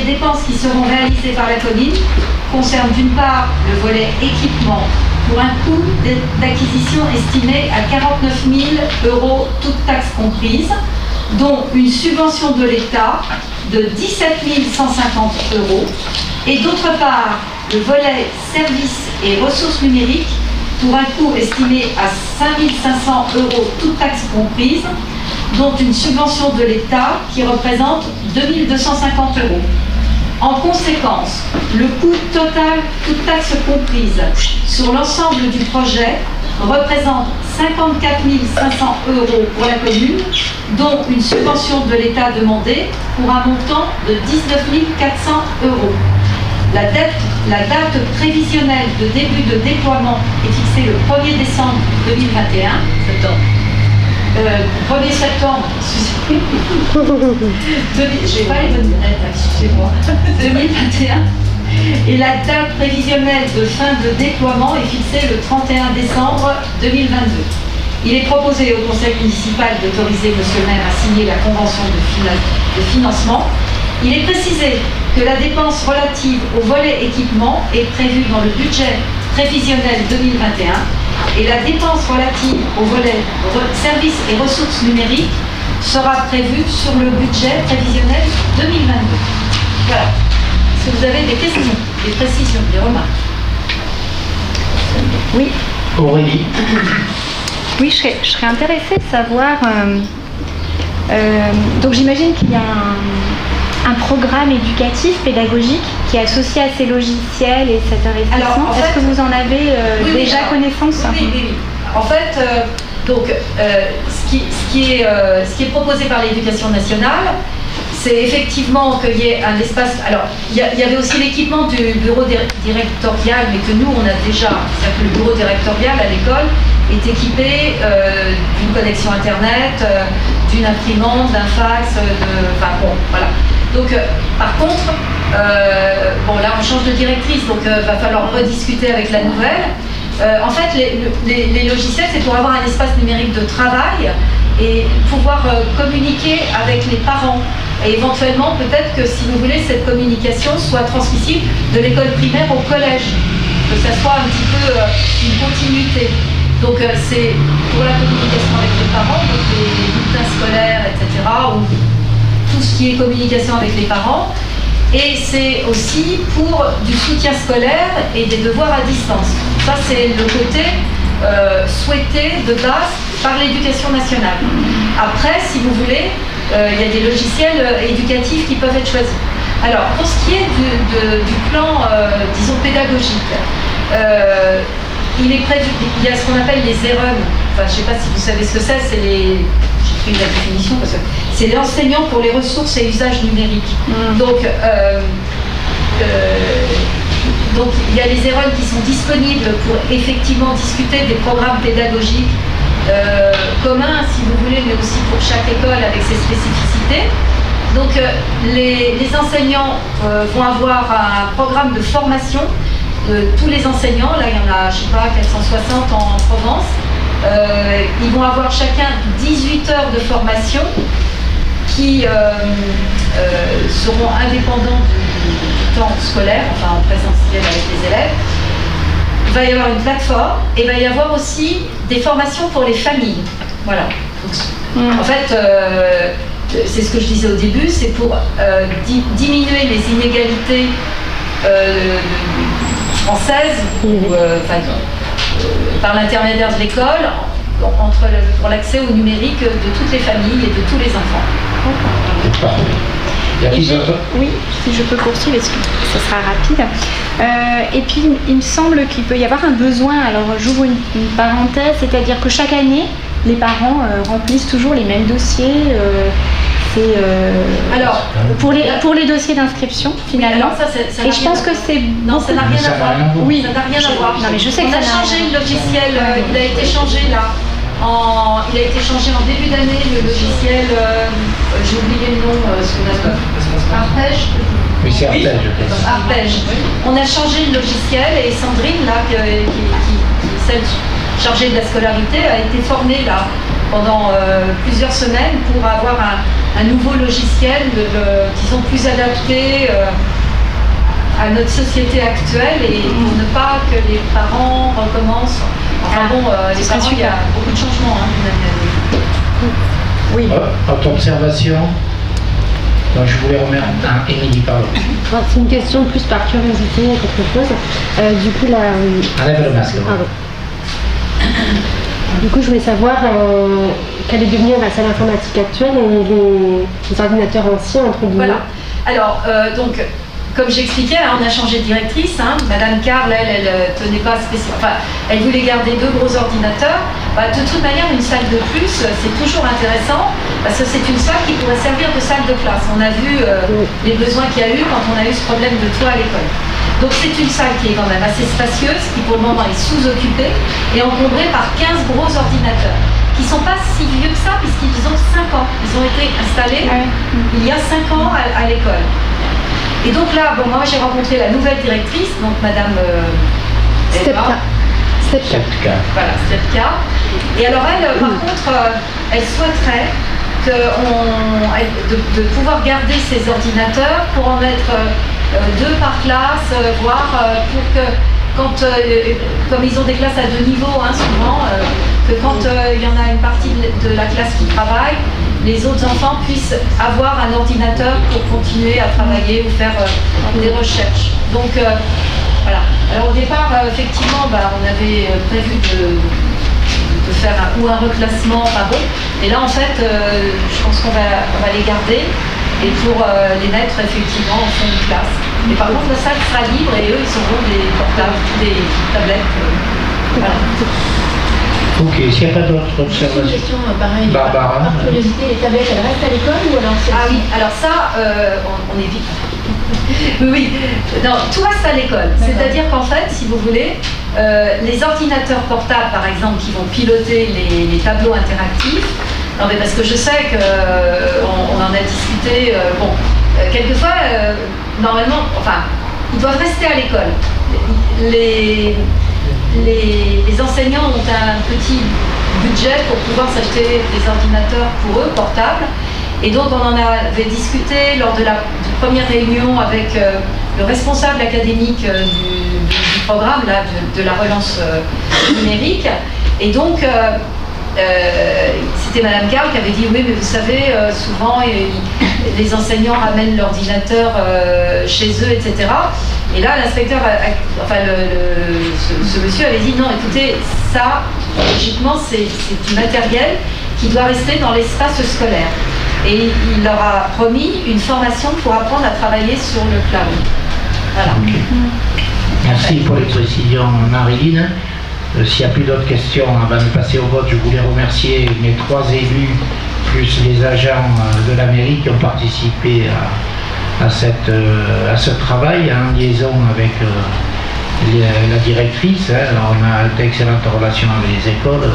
S7: dépenses qui seront réalisées par la commune concernent d'une part le volet équipement pour un coût d'acquisition estimé à 49 000 € toutes taxes comprises, dont une subvention de l'État de 17 150 €, et d'autre part le volet services et ressources numériques pour un coût estimé à 5 500 € toutes taxes comprises, dont une subvention de l'État qui représente 2 250 €. En conséquence, le coût total, toutes taxes comprises, sur l'ensemble du projet représente 54 500 € pour la commune, dont une subvention de l'État demandée pour un montant de 19 400 €. La date prévisionnelle de début de déploiement est fixée le 1er décembre 2021. 1er septembre, excusez-moi. J'ai pas les bonnes dates, excusez-moi. 2021. Et la date prévisionnelle de fin de déploiement est fixée le 31 décembre 2022. Il est proposé au conseil municipal d'autoriser M. le maire à signer la convention de financement. Il est précisé que la dépense relative au volet équipement est prévue dans le budget prévisionnel 2021 et la dépense relative au volet services et ressources numériques sera prévue sur le budget prévisionnel 2022. Voilà. Est-ce que vous avez des questions, des précisions, des remarques?
S3: Oui.
S1: Aurélie.
S3: Oui, je serais intéressée de savoir. Donc j'imagine qu'il y a un programme éducatif, pédagogique, qui est associé à ces logiciels et cet investissement. En fait, est-ce que vous en avez déjà connaissance?
S7: Oui. En fait, ce qui est proposé par l'Éducation nationale, c'est effectivement qu'il y ait un espace. Alors, il y avait aussi l'équipement du bureau directorial, mais que nous, on a déjà. C'est-à-dire que le bureau directorial à l'école est équipé d'une connexion Internet, d'une imprimante, d'un fax, voilà. Donc, par contre, là, on change de directrice, donc va falloir rediscuter avec la nouvelle. En fait, les logiciels, c'est pour avoir un espace numérique de travail et pouvoir communiquer avec les parents. Et éventuellement, peut-être que si vous voulez, cette communication soit transmissible de l'école primaire au collège, que ça soit un petit peu une continuité. Donc c'est pour la communication avec les parents, donc les bulletins scolaires, etc., ou tout ce qui est communication avec les parents. Et c'est aussi pour du soutien scolaire et des devoirs à distance. Ça, c'est le côté souhaité de base par l'éducation nationale. Après, si vous voulez, il y a des logiciels éducatifs qui peuvent être choisis. Alors, pour ce qui est du plan, disons, pédagogique, il est prévu, il y a ce qu'on appelle les EREM. Enfin, je ne sais pas si vous savez ce que c'est j'ai pris la définition parce que c'est l'enseignant pour les ressources et usages numériques. Donc, il y a les EREM qui sont disponibles pour effectivement discuter des programmes pédagogiques communs, si vous voulez, mais aussi pour chaque école avec ses spécificités. Donc, les enseignants vont avoir un programme de formation. Tous les enseignants, là il y en a, je sais pas, 460 en Provence, ils vont avoir chacun 18 heures de formation qui seront indépendants du temps scolaire, enfin en présentiel avec les élèves. Il va y avoir une plateforme et il va y avoir aussi des formations pour les familles. Voilà. Donc, en fait, c'est ce que je disais au début, c'est pour diminuer les inégalités française par l'intermédiaire de l'école pour l'accès au numérique de toutes les familles et de tous les enfants.
S3: Oui, si je peux poursuivre, parce que ça sera rapide. Et puis, il me semble qu'il peut y avoir un besoin, alors j'ouvre une parenthèse, c'est-à-dire que chaque année, les parents remplissent toujours les mêmes dossiers. Alors, pour les dossiers d'inscription, finalement.
S7: Oui, alors ça
S3: et je pense que c'est...
S7: Non, ça n'a rien à voir.
S3: Oui,
S7: ça n'a rien à voir.
S3: Non, mais je sais que
S7: on a changé le logiciel, il a été changé là. Il a été changé en début d'année, le logiciel, j'ai oublié le nom, ce qu'on appelle Arpège.
S1: Oui, c'est Arpège, je pense.
S7: Arpège. On a changé le logiciel et Sandrine, là, qui est celle chargée de la scolarité, a été formée là pendant plusieurs semaines pour avoir un nouveau logiciel, disons, plus adapté à notre société actuelle et pour ne pas que les parents recommencent. Enfin bon, les parents, il y a beaucoup de changements d'une année à l'autre.
S3: Oui.
S1: Autre observation. Donc je voulais remettre un Émilie, pardon.
S2: C'est une question plus par curiosité qu'autre chose. Du coup,
S1: enlève le masque.
S2: Pardon. Du coup, je voulais savoir quelle est devenue la salle informatique actuelle et les ordinateurs anciens, entre guillemets.
S7: Voilà. Alors, donc, comme j'expliquais, on a changé de directrice. Madame Carl, elle tenait pas spécialement. Enfin, elle voulait garder 2 gros ordinateurs. De toute manière, une salle de plus, c'est toujours intéressant parce que c'est une salle qui pourrait servir de salle de classe. On a vu les besoins qu'il y a eu quand on a eu ce problème de toit à l'école. Donc c'est une salle qui est quand même assez spacieuse, qui pour le moment est sous-occupée et encombrée par 15 gros ordinateurs qui ne sont pas si vieux que ça puisqu'ils ont 5 ans. Ils ont été installés il y a 5 ans à l'école. Et donc là, moi j'ai rencontré la nouvelle directrice, donc Madame
S2: Stepka.
S7: Voilà, Stepka. Et alors elle, par contre, elle souhaiterait de pouvoir garder ces ordinateurs pour en mettre 2 par classe, voire pour que comme ils ont des classes à 2 niveaux souvent, que quand il y en a une partie de la classe qui travaille, les autres enfants puissent avoir un ordinateur pour continuer à travailler ou faire des recherches. Donc voilà. Alors au départ, effectivement, on avait prévu de faire un reclassement, et là en fait, je pense qu'on va les garder et pour les mettre effectivement en fond de classe. Mais par contre, la salle sera libre et eux, ils auront des portables, des tablettes. Voilà.
S1: Ok, s'il n'y a pas d'autres observations.
S6: Une question pareille,
S1: Barbara.
S6: par curiosité, les tablettes, elles restent à l'école ou alors c'est...
S7: Ah oui, alors ça, on évite. Oui, non, tout reste à l'école. C'est-à-dire qu'en fait, si vous voulez, les ordinateurs portables, par exemple, qui vont piloter les tableaux interactifs, non mais parce que je sais qu'on en a discuté, quelquefois, normalement, ils doivent rester à l'école. Les enseignants ont un petit budget pour pouvoir s'acheter des ordinateurs pour eux, portables, Et donc on en avait discuté lors de la première réunion avec le responsable académique du programme là, de la relance numérique. Et donc c'était Madame Carl qui avait dit oui mais vous savez souvent les enseignants ramènent l'ordinateur chez eux, etc. Et là l'inspecteur, ce monsieur avait dit non écoutez ça logiquement c'est du matériel qui doit rester dans l'espace scolaire. Et il leur a promis une formation pour apprendre à travailler sur le cloud. Voilà.
S1: Okay. Merci pour les précisions, Marilyn. S'il n'y a plus d'autres questions avant de passer au vote, je voulais remercier mes 3 élus, plus les agents de la mairie qui ont participé à ce travail en liaison avec la directrice. Alors on a d'excellentes relations avec les écoles.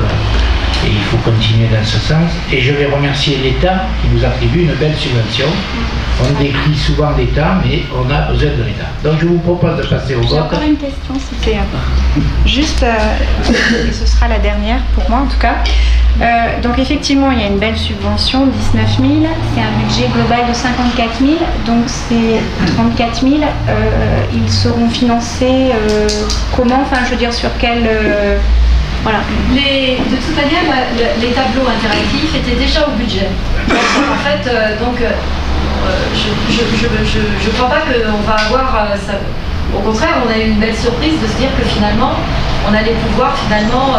S1: Et il faut continuer dans ce sens. Et je vais remercier l'État qui nous attribue une belle subvention. On décrit souvent l'État, mais on a besoin de l'État. Donc je vous propose de passer au vote.
S3: J'ai encore une question, c'était juste, et ce sera la dernière pour moi en tout cas. Donc effectivement, il y a une belle subvention, 19 000, c'est un budget global de 54 000, donc ces 34 000, ils seront financés comment? Enfin, je veux dire, sur quel... Voilà.
S7: De toute manière, les tableaux interactifs étaient déjà au budget. Donc, en fait, je ne crois pas qu'on va avoir ça. Au contraire, on a eu une belle surprise de se dire que finalement, on allait pouvoir finalement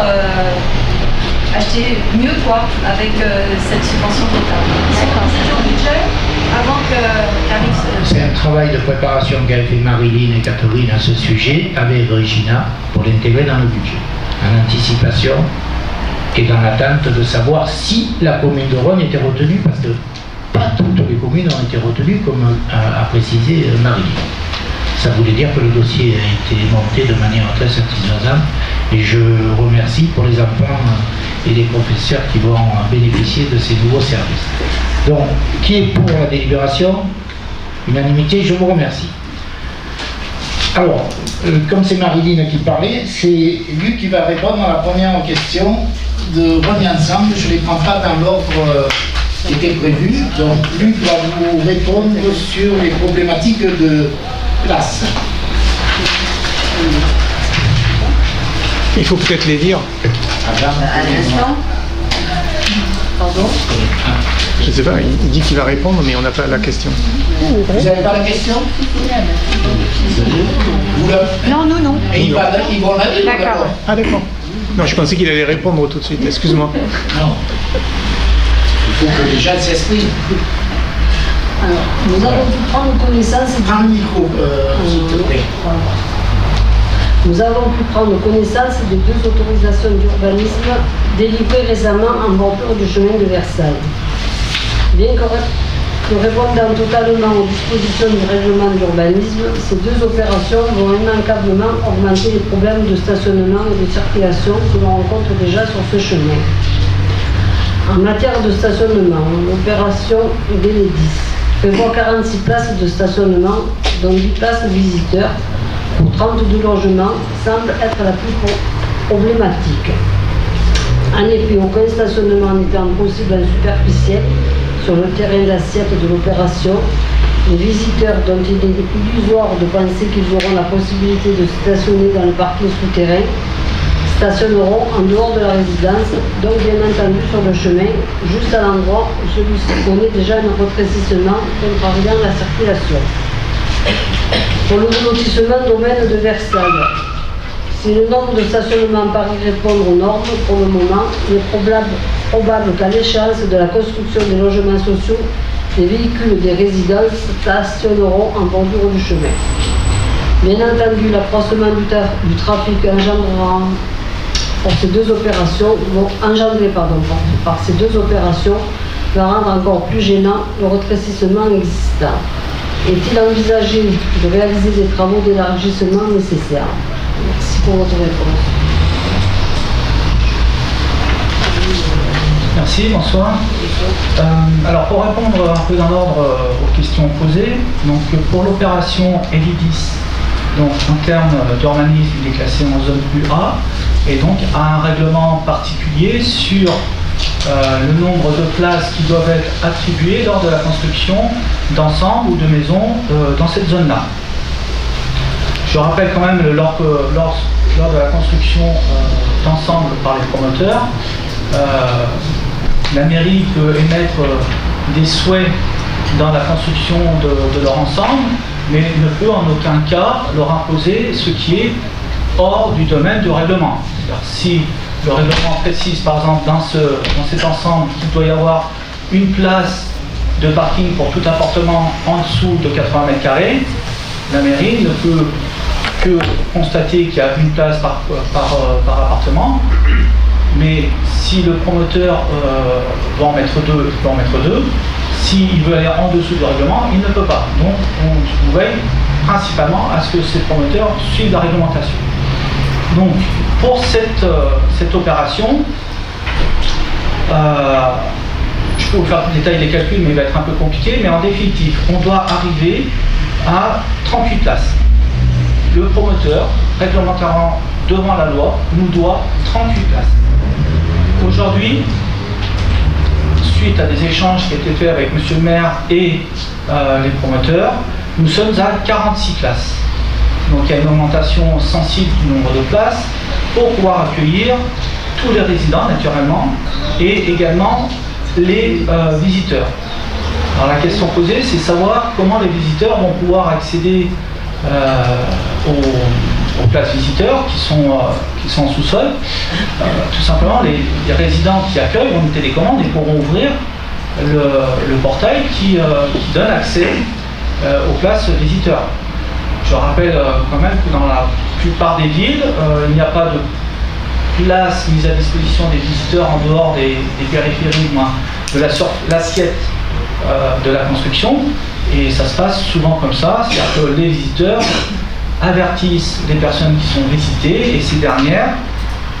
S7: acheter mieux quoi avec cette subvention d'État. C'était au budget avant qu'arrive.
S1: C'est un travail de préparation qu'a fait Marilyn et Catherine à ce sujet avec Regina pour l'intégrer dans le budget. En anticipation et dans l'attente de savoir si la commune de Rognes était retenue, parce que pas toutes les communes ont été retenues, comme a précisé Marie. Ça voulait dire que le dossier a été monté de manière très satisfaisante et je remercie pour les enfants et les professeurs qui vont bénéficier de ces nouveaux services. Donc, qui est pour la délibération? Unanimité, je vous remercie. Alors, comme c'est Marilyn qui parlait, c'est lui qui va répondre à la première question de Rognes Ensemble. Je ne les prends pas dans l'ordre qui était prévu. Donc, Luc va vous répondre sur les problématiques de classe.
S5: Il faut peut-être les lire.
S4: À l'instant. Pardon?
S5: Je ne sais pas, il dit qu'il va répondre, mais on n'a pas la question.
S1: Vous n'avez pas la question?
S3: Non, nous non.
S1: Et ils vont la lire,
S3: d'accord.
S5: Ah d'accord. Non, je pensais qu'il allait répondre tout de suite, excuse-moi.
S1: Non. Il faut que les gens s'expriment.
S8: Alors, nous avons pu prendre connaissance...
S1: Prends le micro, s'il te plaît.
S8: Nous avons pu prendre connaissance des 2 autorisations d'urbanisme délivrées récemment en bordure du chemin de Versailles. Bien que répondant totalement aux dispositions du règlement d'urbanisme, ces 2 opérations vont immanquablement augmenter les problèmes de stationnement et de circulation que l'on rencontre déjà sur ce chemin. En matière de stationnement, l'opération Vénédis prévoit 46 places de stationnement, dont 10 places visiteurs, pour 32 logements, semble être la plus problématique. En effet, aucun stationnement n'étant possible en superficiel sur le terrain d'assiette de l'opération, les visiteurs dont il est illusoire de penser qu'ils auront la possibilité de stationner dans le parking souterrain stationneront en dehors de la résidence, donc bien entendu sur le chemin, juste à l'endroit où celui-ci connaît déjà un rétrécissement contrariant la circulation. Pour le lotissement domaine de Versailles, si le nombre de stationnements paraît répondre aux normes pour le moment, il est probable qu'à l'échéance de la construction des logements sociaux, les véhicules des résidences stationneront en bordure du chemin. Bien entendu, l'accroissement du trafic engendrera par ces 2 opérations va rendre encore plus gênant le rétrécissement existant. Est-il envisagé de réaliser des travaux d'élargissement nécessaires? Merci pour votre réponse.
S9: Merci, bonsoir. Alors pour répondre un peu dans l'ordre aux questions posées, donc pour l'opération Elidis, donc en termes d'urbanisme, il est classé en zone UA et donc a un règlement particulier sur le nombre de places qui doivent être attribuées lors de la construction d'ensemble ou de maisons dans cette zone-là. Je rappelle quand même, lors de la construction d'ensemble par les promoteurs, la mairie peut émettre des souhaits dans la construction de leur ensemble, mais ne peut en aucun cas leur imposer ce qui est hors du domaine du règlement. C'est-à-dire, si le règlement précise, par exemple, dans cet ensemble, qu'il doit y avoir une place de parking pour tout appartement en dessous de 80 m², la mairie ne peut que constater qu'il y a une place par appartement, mais si le promoteur doit en mettre deux, il peut en mettre deux. S'il veut aller en dessous du règlement, il ne peut pas. Donc on veille principalement à ce que ces promoteurs suivent la réglementation. Donc pour cette opération, je peux vous faire détailler les calculs, mais il va être un peu compliqué, mais en définitive, on doit arriver à 38 places. Le promoteur, réglementairement devant la loi, nous doit 38 places. Aujourd'hui, suite à des échanges qui étaient faits avec M. le maire et les promoteurs, nous sommes à 46 places. Donc il y a une augmentation sensible du nombre de places pour pouvoir accueillir tous les résidents naturellement et également les visiteurs. Alors la question posée, c'est savoir comment les visiteurs vont pouvoir accéder aux places visiteurs qui sont en sous-sol. Tout simplement, les résidents qui accueillent ont une télécommande et pourront ouvrir le portail qui donne accès aux places visiteurs. Je rappelle quand même que dans la plupart des villes, il n'y a pas de place mise à disposition des visiteurs en dehors des périphéries, de l'assiette de la construction, et ça se passe souvent comme ça, c'est-à-dire que les visiteurs avertissent les personnes qui sont visitées et ces dernières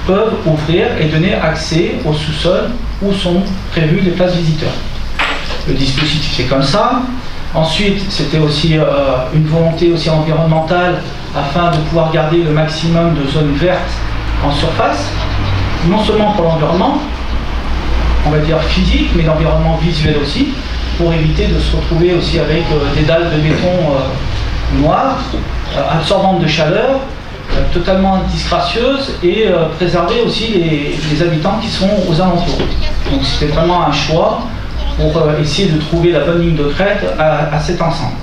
S9: peuvent ouvrir et donner accès au sous-sol où sont prévues les places visiteurs. Le dispositif est comme ça. Ensuite, c'était aussi une volonté aussi environnementale afin de pouvoir garder le maximum de zones vertes en surface, non seulement pour l'environnement, on va dire physique, mais l'environnement visuel aussi, pour éviter de se retrouver aussi avec des dalles de béton noires, absorbantes de chaleur, totalement disgracieuses et préserver aussi les habitants qui sont aux alentours. Donc c'était vraiment un choix pour essayer de trouver la bonne ligne de crête à cet ensemble.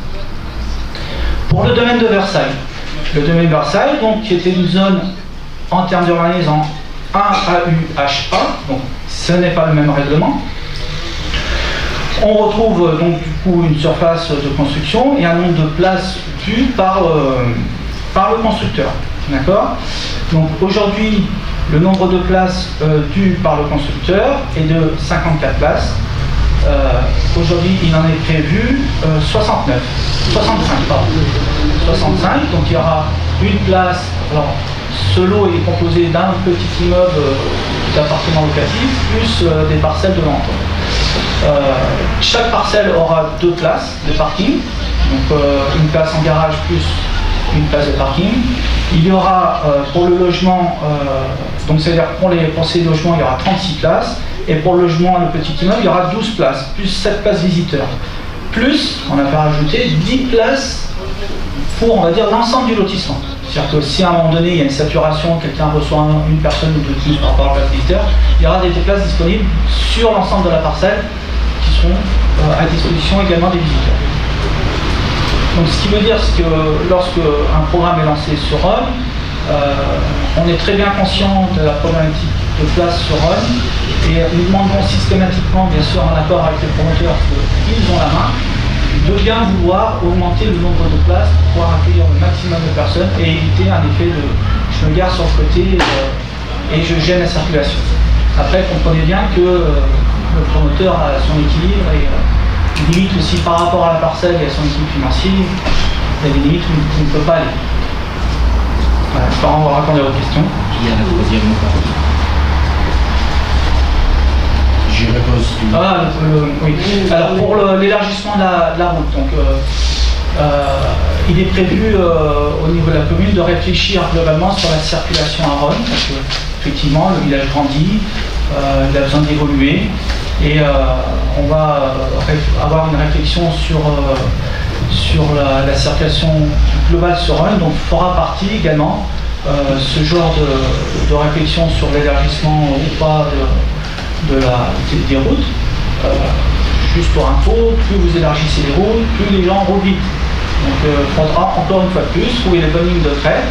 S9: Pour le domaine de Versailles, donc, qui était une zone en termes d'urbanisme en 1 AUHA, donc ce n'est pas le même règlement. On retrouve donc du coup une surface de construction et un nombre de places dues par le constructeur. D'accord ? Donc aujourd'hui, le nombre de places dues par le constructeur est de 54 places. Aujourd'hui, il en est prévu 65, donc il y aura une place. Alors, ce lot est composé d'un petit immeuble d'appartements locatifs plus des parcelles de l'entour. Chaque parcelle aura 2 places de parking, donc une place en garage plus une place de parking. Il y aura pour le logement, donc c'est-à-dire pour ces logements, il y aura 36 places, et pour le logement, le petit immeuble, il y aura 12 places, plus 7 places visiteurs. Plus, on a fait rajouter 10 places pour, on va dire, l'ensemble du lotissement. C'est-à-dire que si à un moment donné, il y a une saturation, quelqu'un reçoit une personne ou deux plus par rapport à la place visiteur, il y aura des places disponibles sur l'ensemble de la parcelle qui seront à disposition également des visiteurs. Donc ce qui veut dire que lorsque un programme est lancé sur Rhône, on est très bien conscient de la problématique de place sur Rhône et nous demandons systématiquement, bien sûr en accord avec les promoteurs, qu'ils ont la main, de bien vouloir augmenter le nombre de places pour pouvoir accueillir le maximum de personnes et éviter un effet de je me gare sur le côté et je gêne la circulation. Après, comprenez bien que le promoteur a son équilibre et limite aussi par rapport à la parcelle et à son équilibre financier, il y a des limites où on ne peut pas aller. Voilà, j'espère avoir répondu à vos questions.
S1: Qui a la troisième parole? Je repose.
S9: Oui. Alors pour l'élargissement de la route, donc, il est prévu au niveau de la commune de réfléchir globalement sur la circulation à Rhône, parce que effectivement le village grandit, il a besoin d'évoluer. Et on va avoir une réflexion sur la circulation globale sur Rhône, donc fera partie également ce genre de réflexion sur l'élargissement ou pas des routes. Juste pour info, plus vous élargissez les routes, plus les gens roulent vite. Donc il faudra encore une fois de plus trouver les bonnes lignes de trait,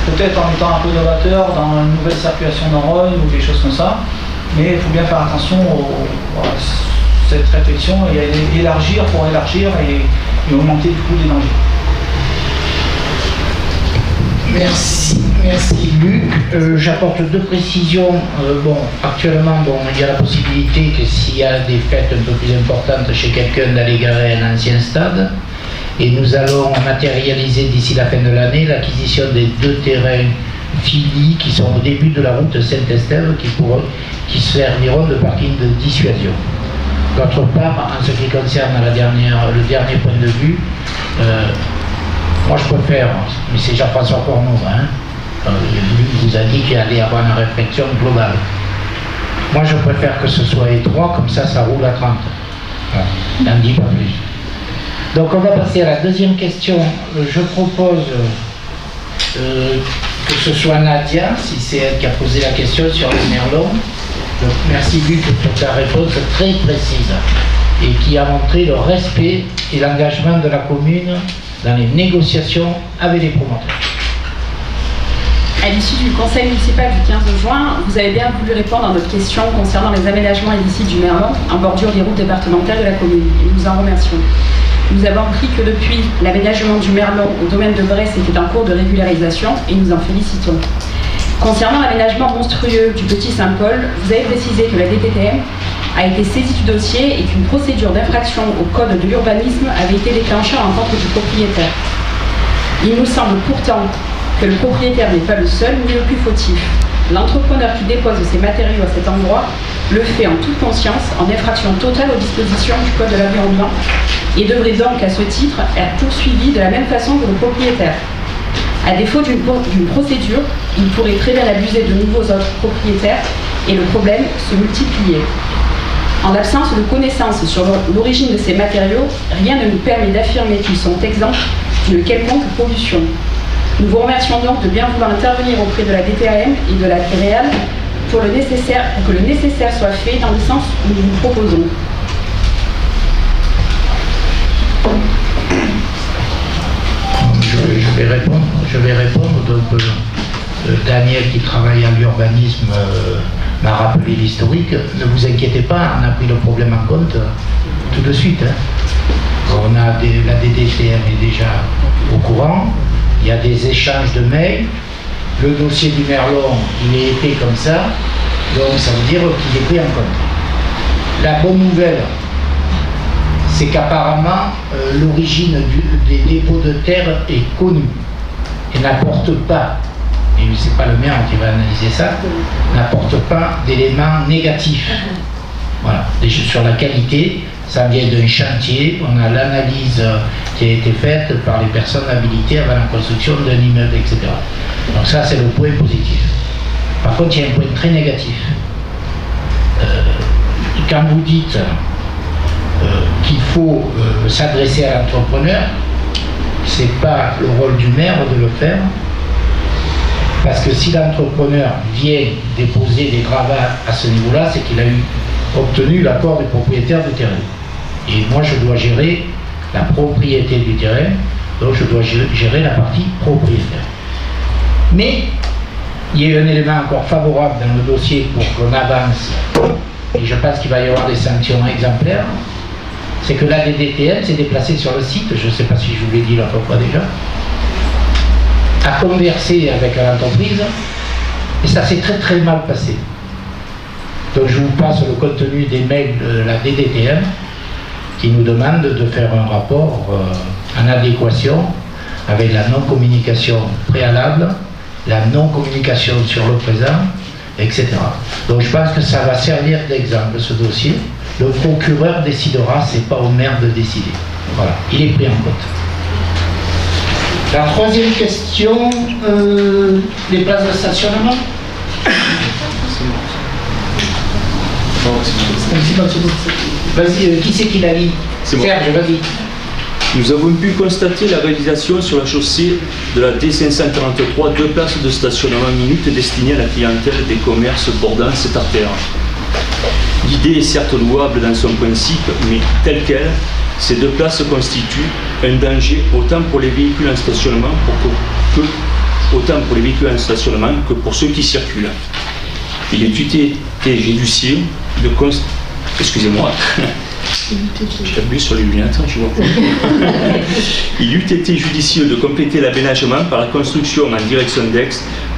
S9: peut-être en étant un peu novateur dans une nouvelle circulation dans Rhône ou des choses comme ça, mais il faut bien faire attention à cette réflexion et élargir pour élargir et augmenter du coup les dangers.
S1: Merci Luc. J'apporte deux précisions. Actuellement, il y a la possibilité que s'il y a des fêtes un peu plus importantes chez quelqu'un d'aller garer un ancien stade. Et nous allons matérialiser d'ici la fin de l'année l'acquisition des 2 terrains Philly qui sont au début de la route Saint-Estève qui serviront de parking de dissuasion. D'autre part, en ce qui concerne le dernier point de vue, moi je préfère, mais c'est Jean-François Corneau, lui vous a dit qu'il allait avoir une réflexion globale. Moi je préfère que ce soit étroit, comme ça roule à 30. N'en dis pas plus. Donc on va passer à la deuxième question. Je propose que ce soit Nadia, si c'est elle qui a posé la question sur les Merlons. Donc, merci Luc pour ta réponse très précise et qui a montré le respect et l'engagement de la commune dans les négociations avec les promoteurs.
S10: À l'issue du conseil municipal du 15 juin, vous avez bien voulu répondre à notre question concernant les aménagements illicites du Merlon en bordure des routes départementales de la commune. Et nous en remercions. Nous avons appris que depuis, l'aménagement du Merlon au domaine de Bresse était en cours de régularisation et nous en félicitons. Concernant l'aménagement monstrueux du Petit Saint-Paul, vous avez précisé que la DPTM a été saisie du dossier et qu'une procédure d'infraction au code de l'urbanisme avait été déclenchée en l'encontre du propriétaire. Il nous semble pourtant que le propriétaire n'est pas le seul ni le plus fautif. L'entrepreneur qui dépose ces matériaux à cet endroit le fait en toute conscience, en infraction totale aux dispositions du code de l'environnement et devrait donc à ce titre être poursuivi de la même façon que le propriétaire. À défaut d'une procédure, il pourrait très bien abuser de nouveaux autres propriétaires et le problème se multiplier. En l'absence de connaissances sur l'origine de ces matériaux, rien ne nous permet d'affirmer qu'ils sont exempts d'une quelconque pollution. Nous vous remercions donc de bien vouloir intervenir auprès de la DPAM et de la TREAL pour que le nécessaire soit fait dans le sens où nous vous proposons.
S1: Je vais répondre. Donc, Daniel, qui travaille à l'urbanisme, m'a rappelé l'historique. Ne vous inquiétez pas, on a pris le problème en compte tout de suite. La DDTM est déjà au courant. Il y a des échanges de mails. Le dossier du Merlon, il est épais comme ça. Donc, ça veut dire qu'il est pris en compte. La bonne nouvelle, c'est qu'apparemment, l'origine des dépôts de terre est connue et n'apporte pas, et c'est pas le maire qui va analyser ça, n'apporte pas d'éléments négatifs. Voilà. Sur la qualité, ça vient d'un chantier, on a l'analyse qui a été faite par les personnes habilitées avant la construction d'un immeuble, etc. Donc ça, c'est le point positif. Par contre, il y a un point très négatif. Quand vous dites qu'il faut s'adresser à l'entrepreneur, c'est pas le rôle du maire de le faire, parce que si l'entrepreneur vient déposer des gravats à ce niveau-là, c'est qu'il a obtenu l'accord du propriétaire du terrain. Et moi, je dois gérer la propriété du terrain, donc je dois gérer la partie propriétaire. Mais il y a un élément encore favorable dans le dossier pour qu'on avance, et je pense qu'il va y avoir des sanctions exemplaires, c'est que la DDTM s'est déplacée sur le site, je ne sais pas si je vous l'ai dit l'autre fois déjà, a conversé avec l'entreprise, et ça s'est très très mal passé. Donc je vous passe le contenu des mails de la DDTM qui nous demande de faire un rapport en adéquation avec la non-communication préalable, la non-communication sur le présent, etc. Donc je pense que ça va servir d'exemple, ce dossier. Le procureur décidera, c'est pas au maire de décider. Voilà, il est pris en compte. La troisième question, les places de stationnement. Vas-y, qui c'est qui l'a dit? Serge, vas-y.
S11: Nous avons pu constater la réalisation sur la chaussée de la D543 2 places de stationnement minutes destinées à la clientèle des commerces bordant cette artère. L'idée est certes louable dans son principe, mais telle qu'elle, ces 2 places constituent un danger autant pour les véhicules en stationnement que pour ceux qui circulent. Il eût été judicieux de excusez-moi. J'appuie sur les lunettes, je vois. Il eût été judicieux de compléter l'aménagement par la construction en direction d'Aix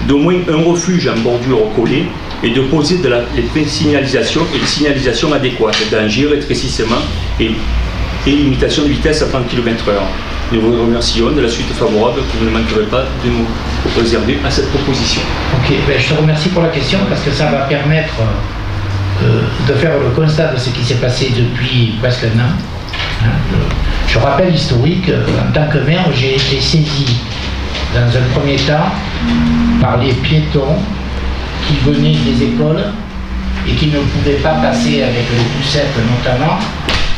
S11: d'au moins un refuge en bordure collée et de poser les présignalisations et les signalisations adéquates, danger, rétrécissement et limitation de vitesse à 30 km/h. Nous vous remercions de la suite favorable que vous ne manquerez pas de nous réserver à cette proposition.
S1: Ok, je te remercie pour la question parce que ça va permettre de faire le constat de ce qui s'est passé depuis presque un an. Je rappelle l'historique, en tant que maire, j'ai été saisi dans un premier temps par les piétons qui venaient des écoles et qui ne pouvaient pas passer avec les poussettes notamment,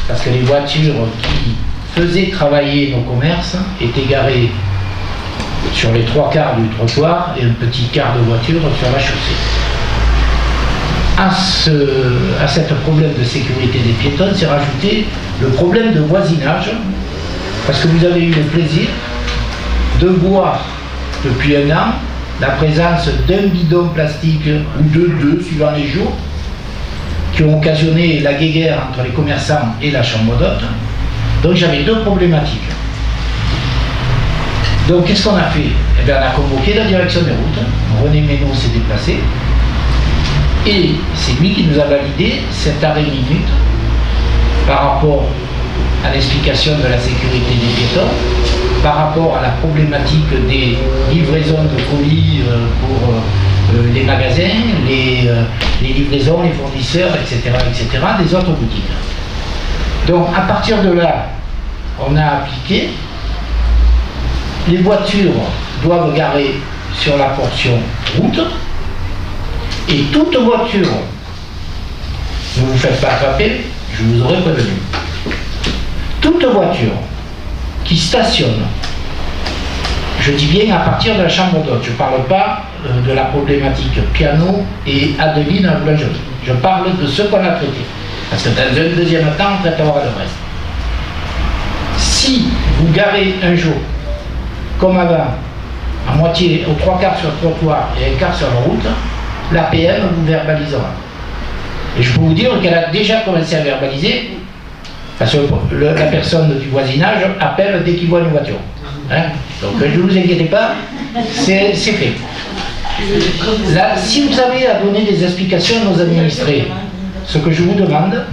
S1: parce que les voitures qui faisaient travailler nos commerces étaient garées sur les 3/4 du trottoir et un petit quart de voiture sur la chaussée. À ce problème de sécurité des piétons s'est rajouté le problème de voisinage, parce que vous avez eu le plaisir de voir depuis un an la présence d'un bidon plastique ou de deux, suivant les jours, qui ont occasionné la guéguerre entre les commerçants et la chambre d'hôtes. Donc j'avais 2 problématiques. Donc qu'est-ce qu'on a fait? Eh bien, on a convoqué la direction des routes, René Ménaud s'est déplacé, et c'est lui qui nous a validé cet arrêt minute par rapport à l'explication de la sécurité des piétons, par rapport à la problématique des livraisons de colis pour les magasins, les livraisons, les fournisseurs, etc., des autres boutiques. Donc à partir de là, on a appliqué, les voitures doivent garer sur la portion route, et toute voiture, ne vous faites pas attraper, je vous aurais prévenu, toute voiture qui stationne, je dis bien à partir de la chambre d'hôte, je ne parle pas de la problématique piano et Adeline à boulangerie, je parle de ce qu'on a traité, parce que dans un deuxième temps, on traitera le reste. Si vous garez un jour, comme avant, à moitié, aux 3/4 sur le trottoir et 1/4 sur la route, la PM vous verbalisera. Et je peux vous dire qu'elle a déjà commencé à verbaliser, parce que la personne du voisinage appelle dès qu'il voit une voiture. Hein? Donc ne vous inquiétez pas, c'est fait. Là, si vous avez à donner des explications à nos administrés, ce que je vous demande,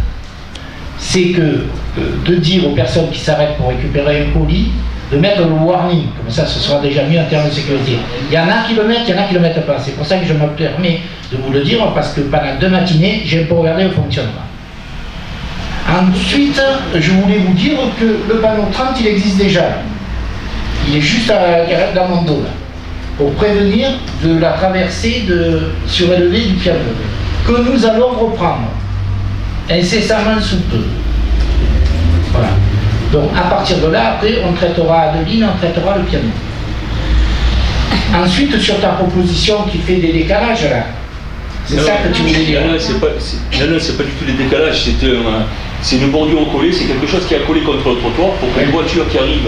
S1: c'est de dire aux personnes qui s'arrêtent pour récupérer un colis, de mettre le warning, comme ça ce sera déjà mieux en termes de sécurité. Il y en a qui le mettent, il y en a qui ne le mettent pas. C'est pour ça que je me permets de vous le dire, parce que pendant 2 matinées, j'ai un peu regardé le fonctionnement. Ensuite, je voulais vous dire que le panneau 30, il existe déjà. Il est juste dans mon dos, là, pour prévenir de la traversée surélevée du piano, que nous allons reprendre incessamment sous peu. Voilà. Donc à partir de là, après, on traitera Adeline, on traitera le piano. Ensuite, sur ta proposition qui fait des décalages, là, c'est ça que tu voulais dire?
S11: Non, c'est pas du tout des décalages, c'est une bordure collée, c'est quelque chose qui est collé contre le trottoir pour qu'une voiture qui arrive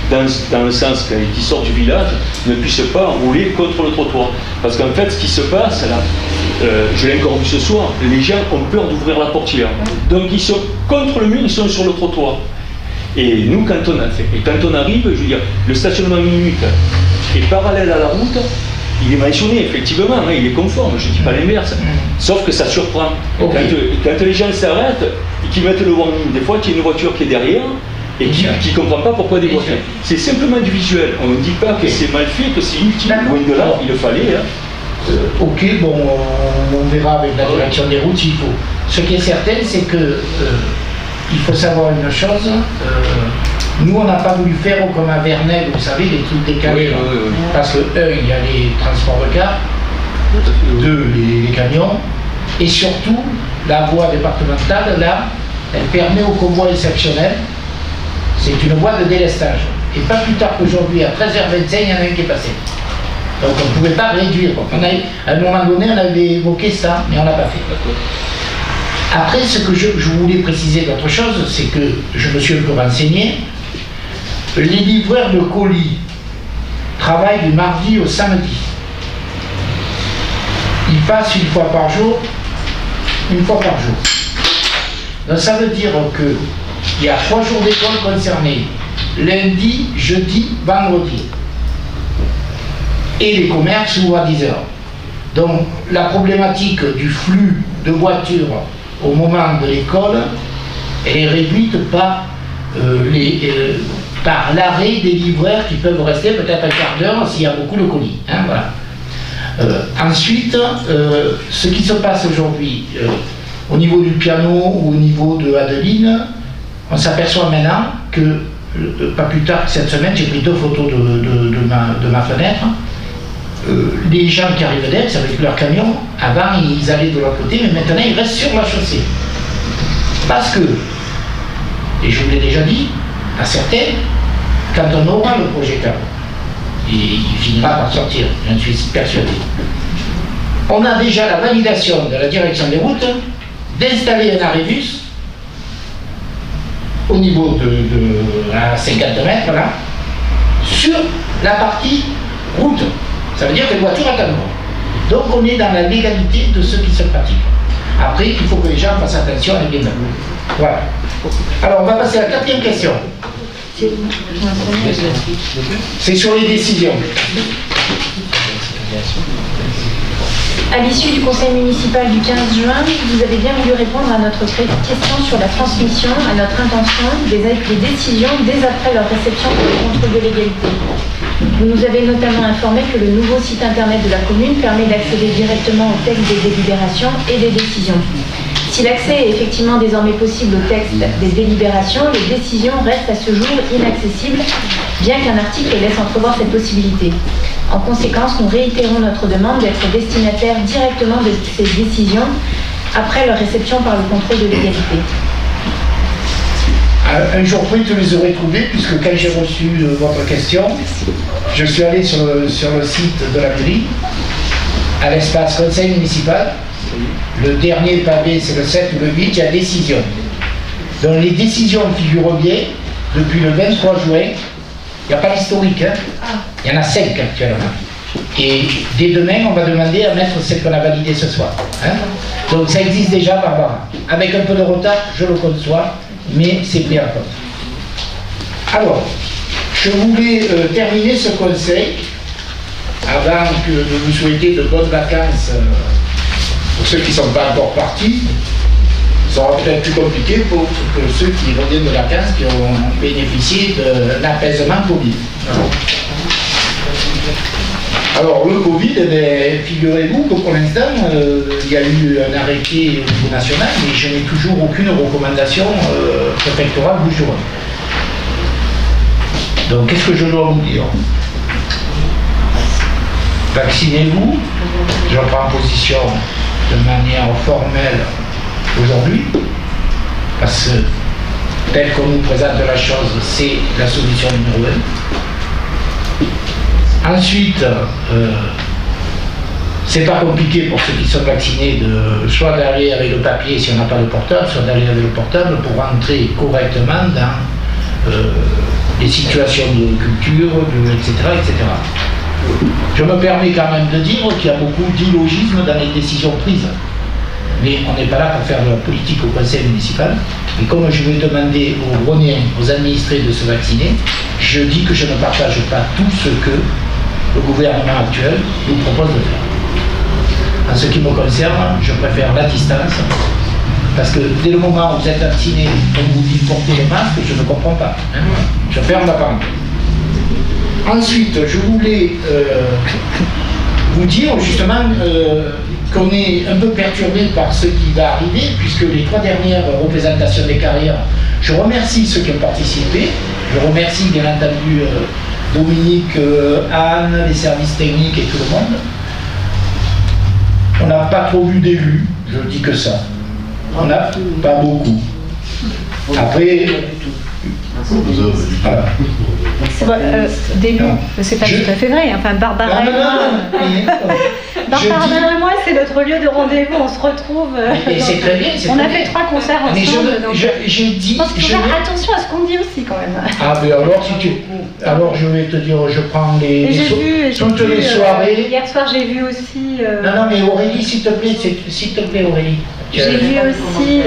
S11: dans le sens qui sort du village ne puisse pas rouler contre le trottoir. Parce qu'en fait, ce qui se passe là, je l'ai encore vu ce soir, les gens ont peur d'ouvrir la portière. Donc ils sont contre le mur, ils sont sur le trottoir. Et nous, quand on arrive, je veux dire, le stationnement minute est parallèle à la route, il est mentionné, effectivement, hein, il est conforme, je ne dis pas l'inverse, sauf que ça surprend. Okay. Quand les gens s'arrêtent et qu'ils mettent le warning, des fois, il y a une voiture qui est derrière et qui ne comprend pas pourquoi des voitures. C'est simplement du visuel, on ne dit pas que c'est mal fait, que c'est inutile, loin de là, il le fallait. Hein.
S1: Ok, bon, on verra avec la direction des routes s'il faut. Ce qui est certain, c'est que il faut savoir une chose, nous on n'a pas voulu faire comme à Verneuil, vous savez, les trucs décalés. Oui. Parce que il y a les transports de cars, 2, les camions, et surtout, la voie départementale, là, elle permet au convoi exceptionnel, c'est une voie de délestage. Et pas plus tard qu'aujourd'hui, à 13h25, il y en a un qui est passé. Donc on ne pouvait pas réduire. À un moment donné, on avait évoqué ça, mais on ne l'a pas fait. Après, ce que je voulais préciser d'autre chose, c'est que je me suis un peu renseigné. Les livreurs de colis travaillent du mardi au samedi. Ils passent une fois par jour. Donc ça veut dire qu'il y a 3 jours d'école concernés. Lundi, jeudi, vendredi. Et les commerces ouvrent à 10h. Donc la problématique du flux de voitures au moment de l'école, elle est réduite par l'arrêt des livreurs qui peuvent rester peut-être un quart d'heure s'il y a beaucoup de colis. Hein, voilà. Ensuite, ce qui se passe aujourd'hui au niveau du piano ou au niveau de Adeline, on s'aperçoit maintenant que, pas plus tard que cette semaine, j'ai pris 2 photos de ma fenêtre. Les gens qui arrivent d'Aix avec leur camion, avant ils allaient de l'autre côté, mais maintenant ils restent sur la chaussée. Parce que, et je vous l'ai déjà dit, à certains, quand on aura le projet CAP, il finira par sortir, j'en suis persuadé. On a déjà la validation de la direction des routes d'installer un arrêt bus au niveau à 50 mètres là, sur la partie route. Ça veut dire que les voitures attendent. Donc on est dans la légalité de ce qui se pratique. Après, il faut que les gens fassent attention à les bien. Voilà. Alors on va passer à la 4e question. C'est sur les décisions.
S6: À l'issue du conseil municipal du 15 juin, vous avez bien voulu répondre à notre question sur la transmission, à notre intention, des décisions dès après leur réception pour le contrôle de légalité. Vous nous avez notamment informé que le nouveau site internet de la commune permet d'accéder directement au texte des délibérations et des décisions. Si l'accès est effectivement désormais possible au texte des délibérations, les décisions restent à ce jour inaccessibles, bien qu'un article laisse entrevoir cette possibilité. En conséquence, nous réitérons notre demande d'être destinataire directement de ces décisions après leur réception par le contrôle de légalité.
S1: Un jour pris, tu les aurais trouvés, puisque quand j'ai reçu votre question, je suis allé sur le site de la mairie, à l'espace conseil municipal. Le dernier pavé, c'est le 7 ou le 8, il y a décision. Donc les décisions figurent bien depuis le 23 juin. Il n'y a pas l'historique, hein. Il y en a 5 actuellement. Et dès demain, on va demander à mettre celle qu'on a validée ce soir. Hein. Donc ça existe déjà, Barbara. Avec un peu de retard, je le conçois, mais c'est pris en compte. Alors, je voulais terminer ce conseil avant de vous souhaiter de bonnes vacances pour ceux qui ne sont pas encore partis. Ça sera peut-être plus compliqué pour que ceux qui reviennent de vacances, qui ont bénéficié de l'apaisement Covid. Alors le Covid, figurez-vous que pour l'instant, il y a eu un arrêté au niveau national, mais je n'ai toujours aucune recommandation préfectorale bougeronne. Donc qu'est-ce que je dois vous dire? Vaccinez-vous. Je prends position de manière formelle aujourd'hui, parce que tel qu'on nous présente la chose, c'est la solution numéro 1. Ensuite, c'est pas compliqué pour ceux qui sont vaccinés soit d'aller avec le papier si on n'a pas le portable, soit d'aller avec le portable pour rentrer correctement dans les situations de culture, etc., etc. Je me permets quand même de dire qu'il y a beaucoup d'illogisme dans les décisions prises. Mais on n'est pas là pour faire de la politique au conseil municipal. Et comme je vais demander aux Rhôniens, aux administrés de se vacciner, je dis que je ne partage pas tout ce que le gouvernement actuel nous propose de faire. En ce qui me concerne, je préfère la distance, parce que dès le moment où vous êtes vacciné, on vous dit porter le masque, je ne comprends pas. Hein. Je ferme la parenthèse. Ensuite, je voulais vous dire justement qu'on est un peu perturbé par ce qui va arriver, puisque les 3 dernières représentations des carrières, je remercie ceux qui ont participé, je remercie bien entendu Dominique, Anne, les services techniques et tout le monde. On n'a pas trop vu d'élus, je dis que ça. On n'a pas beaucoup. Après, voilà.
S3: Début, c'est pas tout à fait vrai. Enfin, Barbara et moi, c'est notre lieu de rendez-vous. On se retrouve.
S1: Et c'est très bien.
S3: On a fait 3 concerts ensemble.
S1: Mais je dis.
S3: Attention à ce qu'on dit aussi, quand même.
S1: Ah, mais alors, alors je vais te dire, je prends toutes les soirées.
S3: Hier soir, j'ai vu aussi.
S1: Non, mais Aurélie, s'il te plaît, Aurélie.
S3: J'ai vu aussi.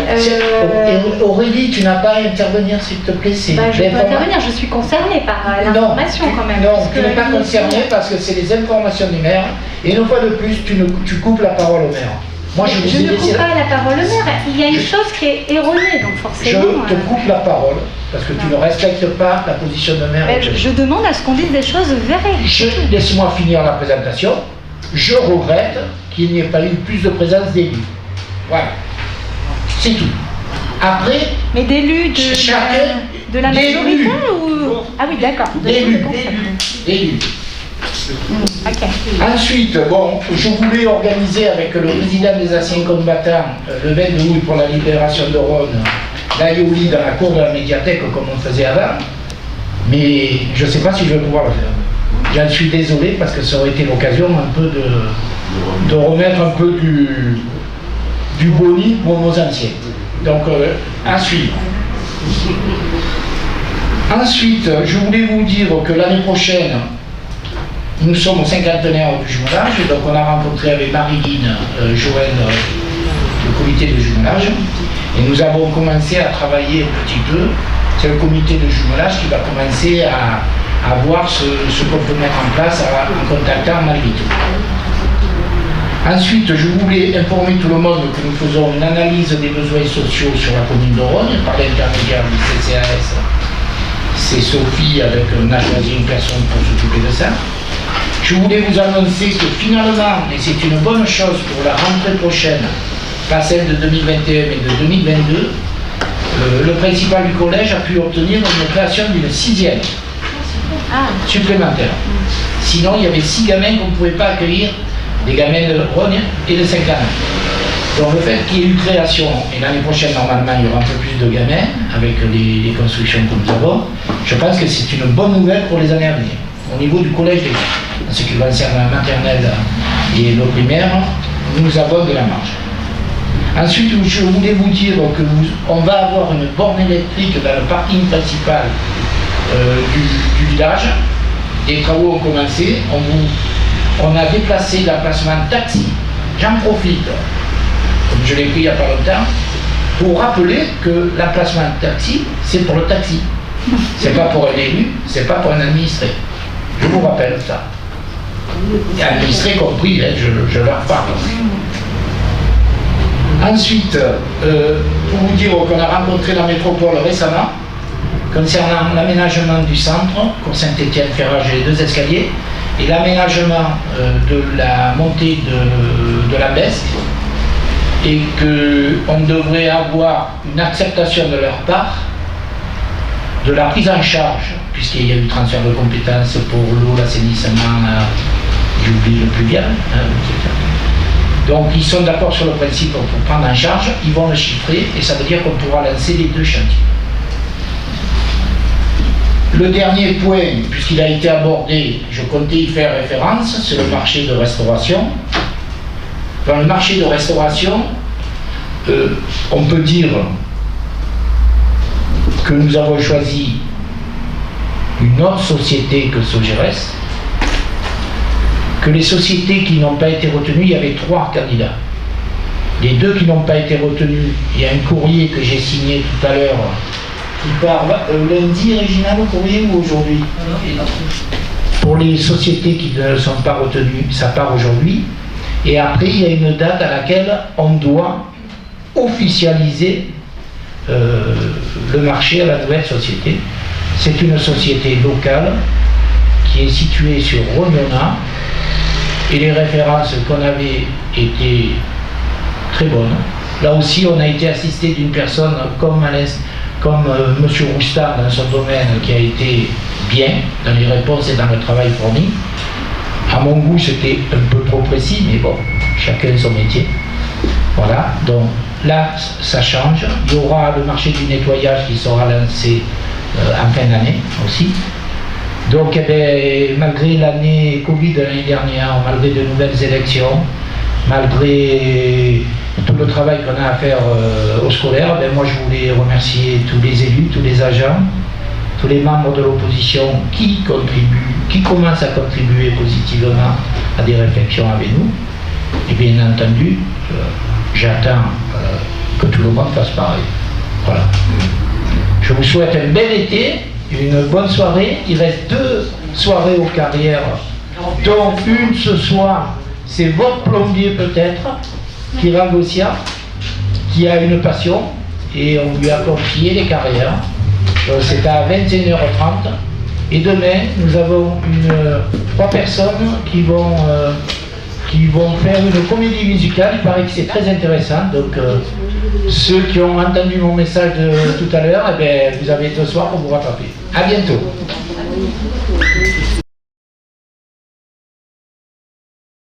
S1: Aurélie, tu n'as pas à intervenir, s'il te plaît.
S3: Je peux intervenir, je suis concernée par l'information quand même.
S1: Non, tu n'es pas concernée parce que c'est les informations du maire. Et une fois de plus, tu coupes la parole au maire. Moi,
S3: je ne coupe pas la parole au maire. Il y a une chose qui est erronée, donc forcément.
S1: Je te coupe la parole parce que tu ne respectes pas la position de maire.
S3: Je demande à ce qu'on dise des choses vraies.
S1: Laisse-moi finir la présentation. Je regrette qu'il n'y ait pas eu plus de présence d'élus. Voilà. C'est tout. Après.
S3: Mais d'élus de la majorité ou. Ah oui, d'accord.
S1: D'élus.
S3: Okay.
S1: Ensuite, bon, je voulais organiser avec le président des anciens combattants le 22 août pour la libération de Rhône, l'Aïoli dans la cour de la médiathèque comme on faisait avant, mais je ne sais pas si je vais pouvoir le faire. J'en suis désolé parce que ça aurait été l'occasion un peu de remettre un peu du boni pour nos anciens. Donc, à suivre. Ensuite, je voulais vous dire que l'année prochaine, nous sommes au 50e du jumelage, donc on a rencontré avec Marie-Line Joël le comité de jumelage, et nous avons commencé à travailler un petit peu. C'est le comité de jumelage qui va commencer à voir ce qu'on peut mettre en place en contactant Marie-Line. Ensuite, je voulais informer tout le monde que nous faisons une analyse des besoins sociaux sur la commune de Rhône par l'intermédiaire du CCAS. C'est Sophie, on a choisi une personne pour s'occuper de ça. Je voulais vous annoncer que finalement, et c'est une bonne chose pour la rentrée prochaine, pas celle de 2021 mais de 2022, le principal du collège a pu obtenir une création d'une 6e supplémentaire. Sinon, il y avait 6 gamins qu'on ne pouvait pas accueillir, des gamins de Rhône et de Saint-Cana. Donc le fait qu'il y ait eu création, et l'année prochaine normalement il y aura un peu plus de gamins avec les constructions que nous avons, je pense que c'est une bonne nouvelle pour les années à venir. Au niveau du collège déjà, en ce qui concerne la maternelle et le primaire, nous avons de la marge. Ensuite, je voulais vous dire qu'on va avoir une borne électrique dans le parking principal du village. Les travaux ont commencé, on a déplacé l'emplacement taxi. J'en profite, comme je l'ai pris il n'y a pas longtemps, pour rappeler que l'emplacement taxi, c'est pour le taxi. C'est pas pour un élu, c'est pas pour un administré. Je vous rappelle ça. Et administré compris, hein, je leur parle. Ensuite, pour vous dire qu'on a rencontré la métropole récemment, concernant l'aménagement du centre, pour Saint-Étienne-Ferrage et les 2 escaliers, et l'aménagement de la montée de la Besque, et qu'on devrait avoir une acceptation de leur part de la prise en charge, puisqu'il y a eu transfert de compétences pour l'eau, l'assainissement, j'oublie le pluvial, donc ils sont d'accord sur le principe pour prendre en charge, ils vont le chiffrer, et ça veut dire qu'on pourra lancer les 2 chantiers. Le dernier point, puisqu'il a été abordé, je comptais y faire référence, c'est le marché de restauration. Dans le marché de restauration, on peut dire que nous avons choisi une autre société que Sogeres, que les sociétés qui n'ont pas été retenues, il y avait 3 candidats. Les 2 qui n'ont pas été retenus, il y a un courrier que j'ai signé tout à l'heure, qui part lundi, Régina, le courrier ou aujourd'hui? Pour les sociétés qui ne sont pas retenues, ça part aujourd'hui. Et après, il y a une date à laquelle on doit officialiser le marché à la nouvelle société. C'est une société locale qui est située sur Rognona et les références qu'on avait étaient très bonnes. Là aussi, on a été assisté d'une personne comme M. Roustan dans son domaine qui a été bien dans les réponses et dans le travail fourni. À mon goût, c'était un peu trop précis, mais bon, chacun son métier. Voilà, donc là, ça change. Il y aura le marché du nettoyage qui sera lancé en fin d'année aussi. Donc, malgré l'année Covid de l'année dernière, malgré de nouvelles élections, malgré tout le travail qu'on a à faire au scolaire, moi je voulais remercier tous les élus, tous les agents, tous les membres de l'opposition qui contribuent, qui commencent à contribuer positivement à des réflexions avec nous. Et bien entendu, j'attends que tout le monde fasse pareil. Voilà. Je vous souhaite un bel été, une bonne soirée. Il reste 2 soirées aux carrières, dont une ce soir, c'est votre plombier peut-être, Kiran Gossia, qui a une passion, et on lui a confié les carrières. C'est à 21h30. Et demain, nous avons 3 personnes qui vont faire une comédie musicale. Il paraît que c'est très intéressant. Donc, ceux qui ont entendu mon message de tout à l'heure, vous avez 2 soirs pour vous rattraper. À bientôt.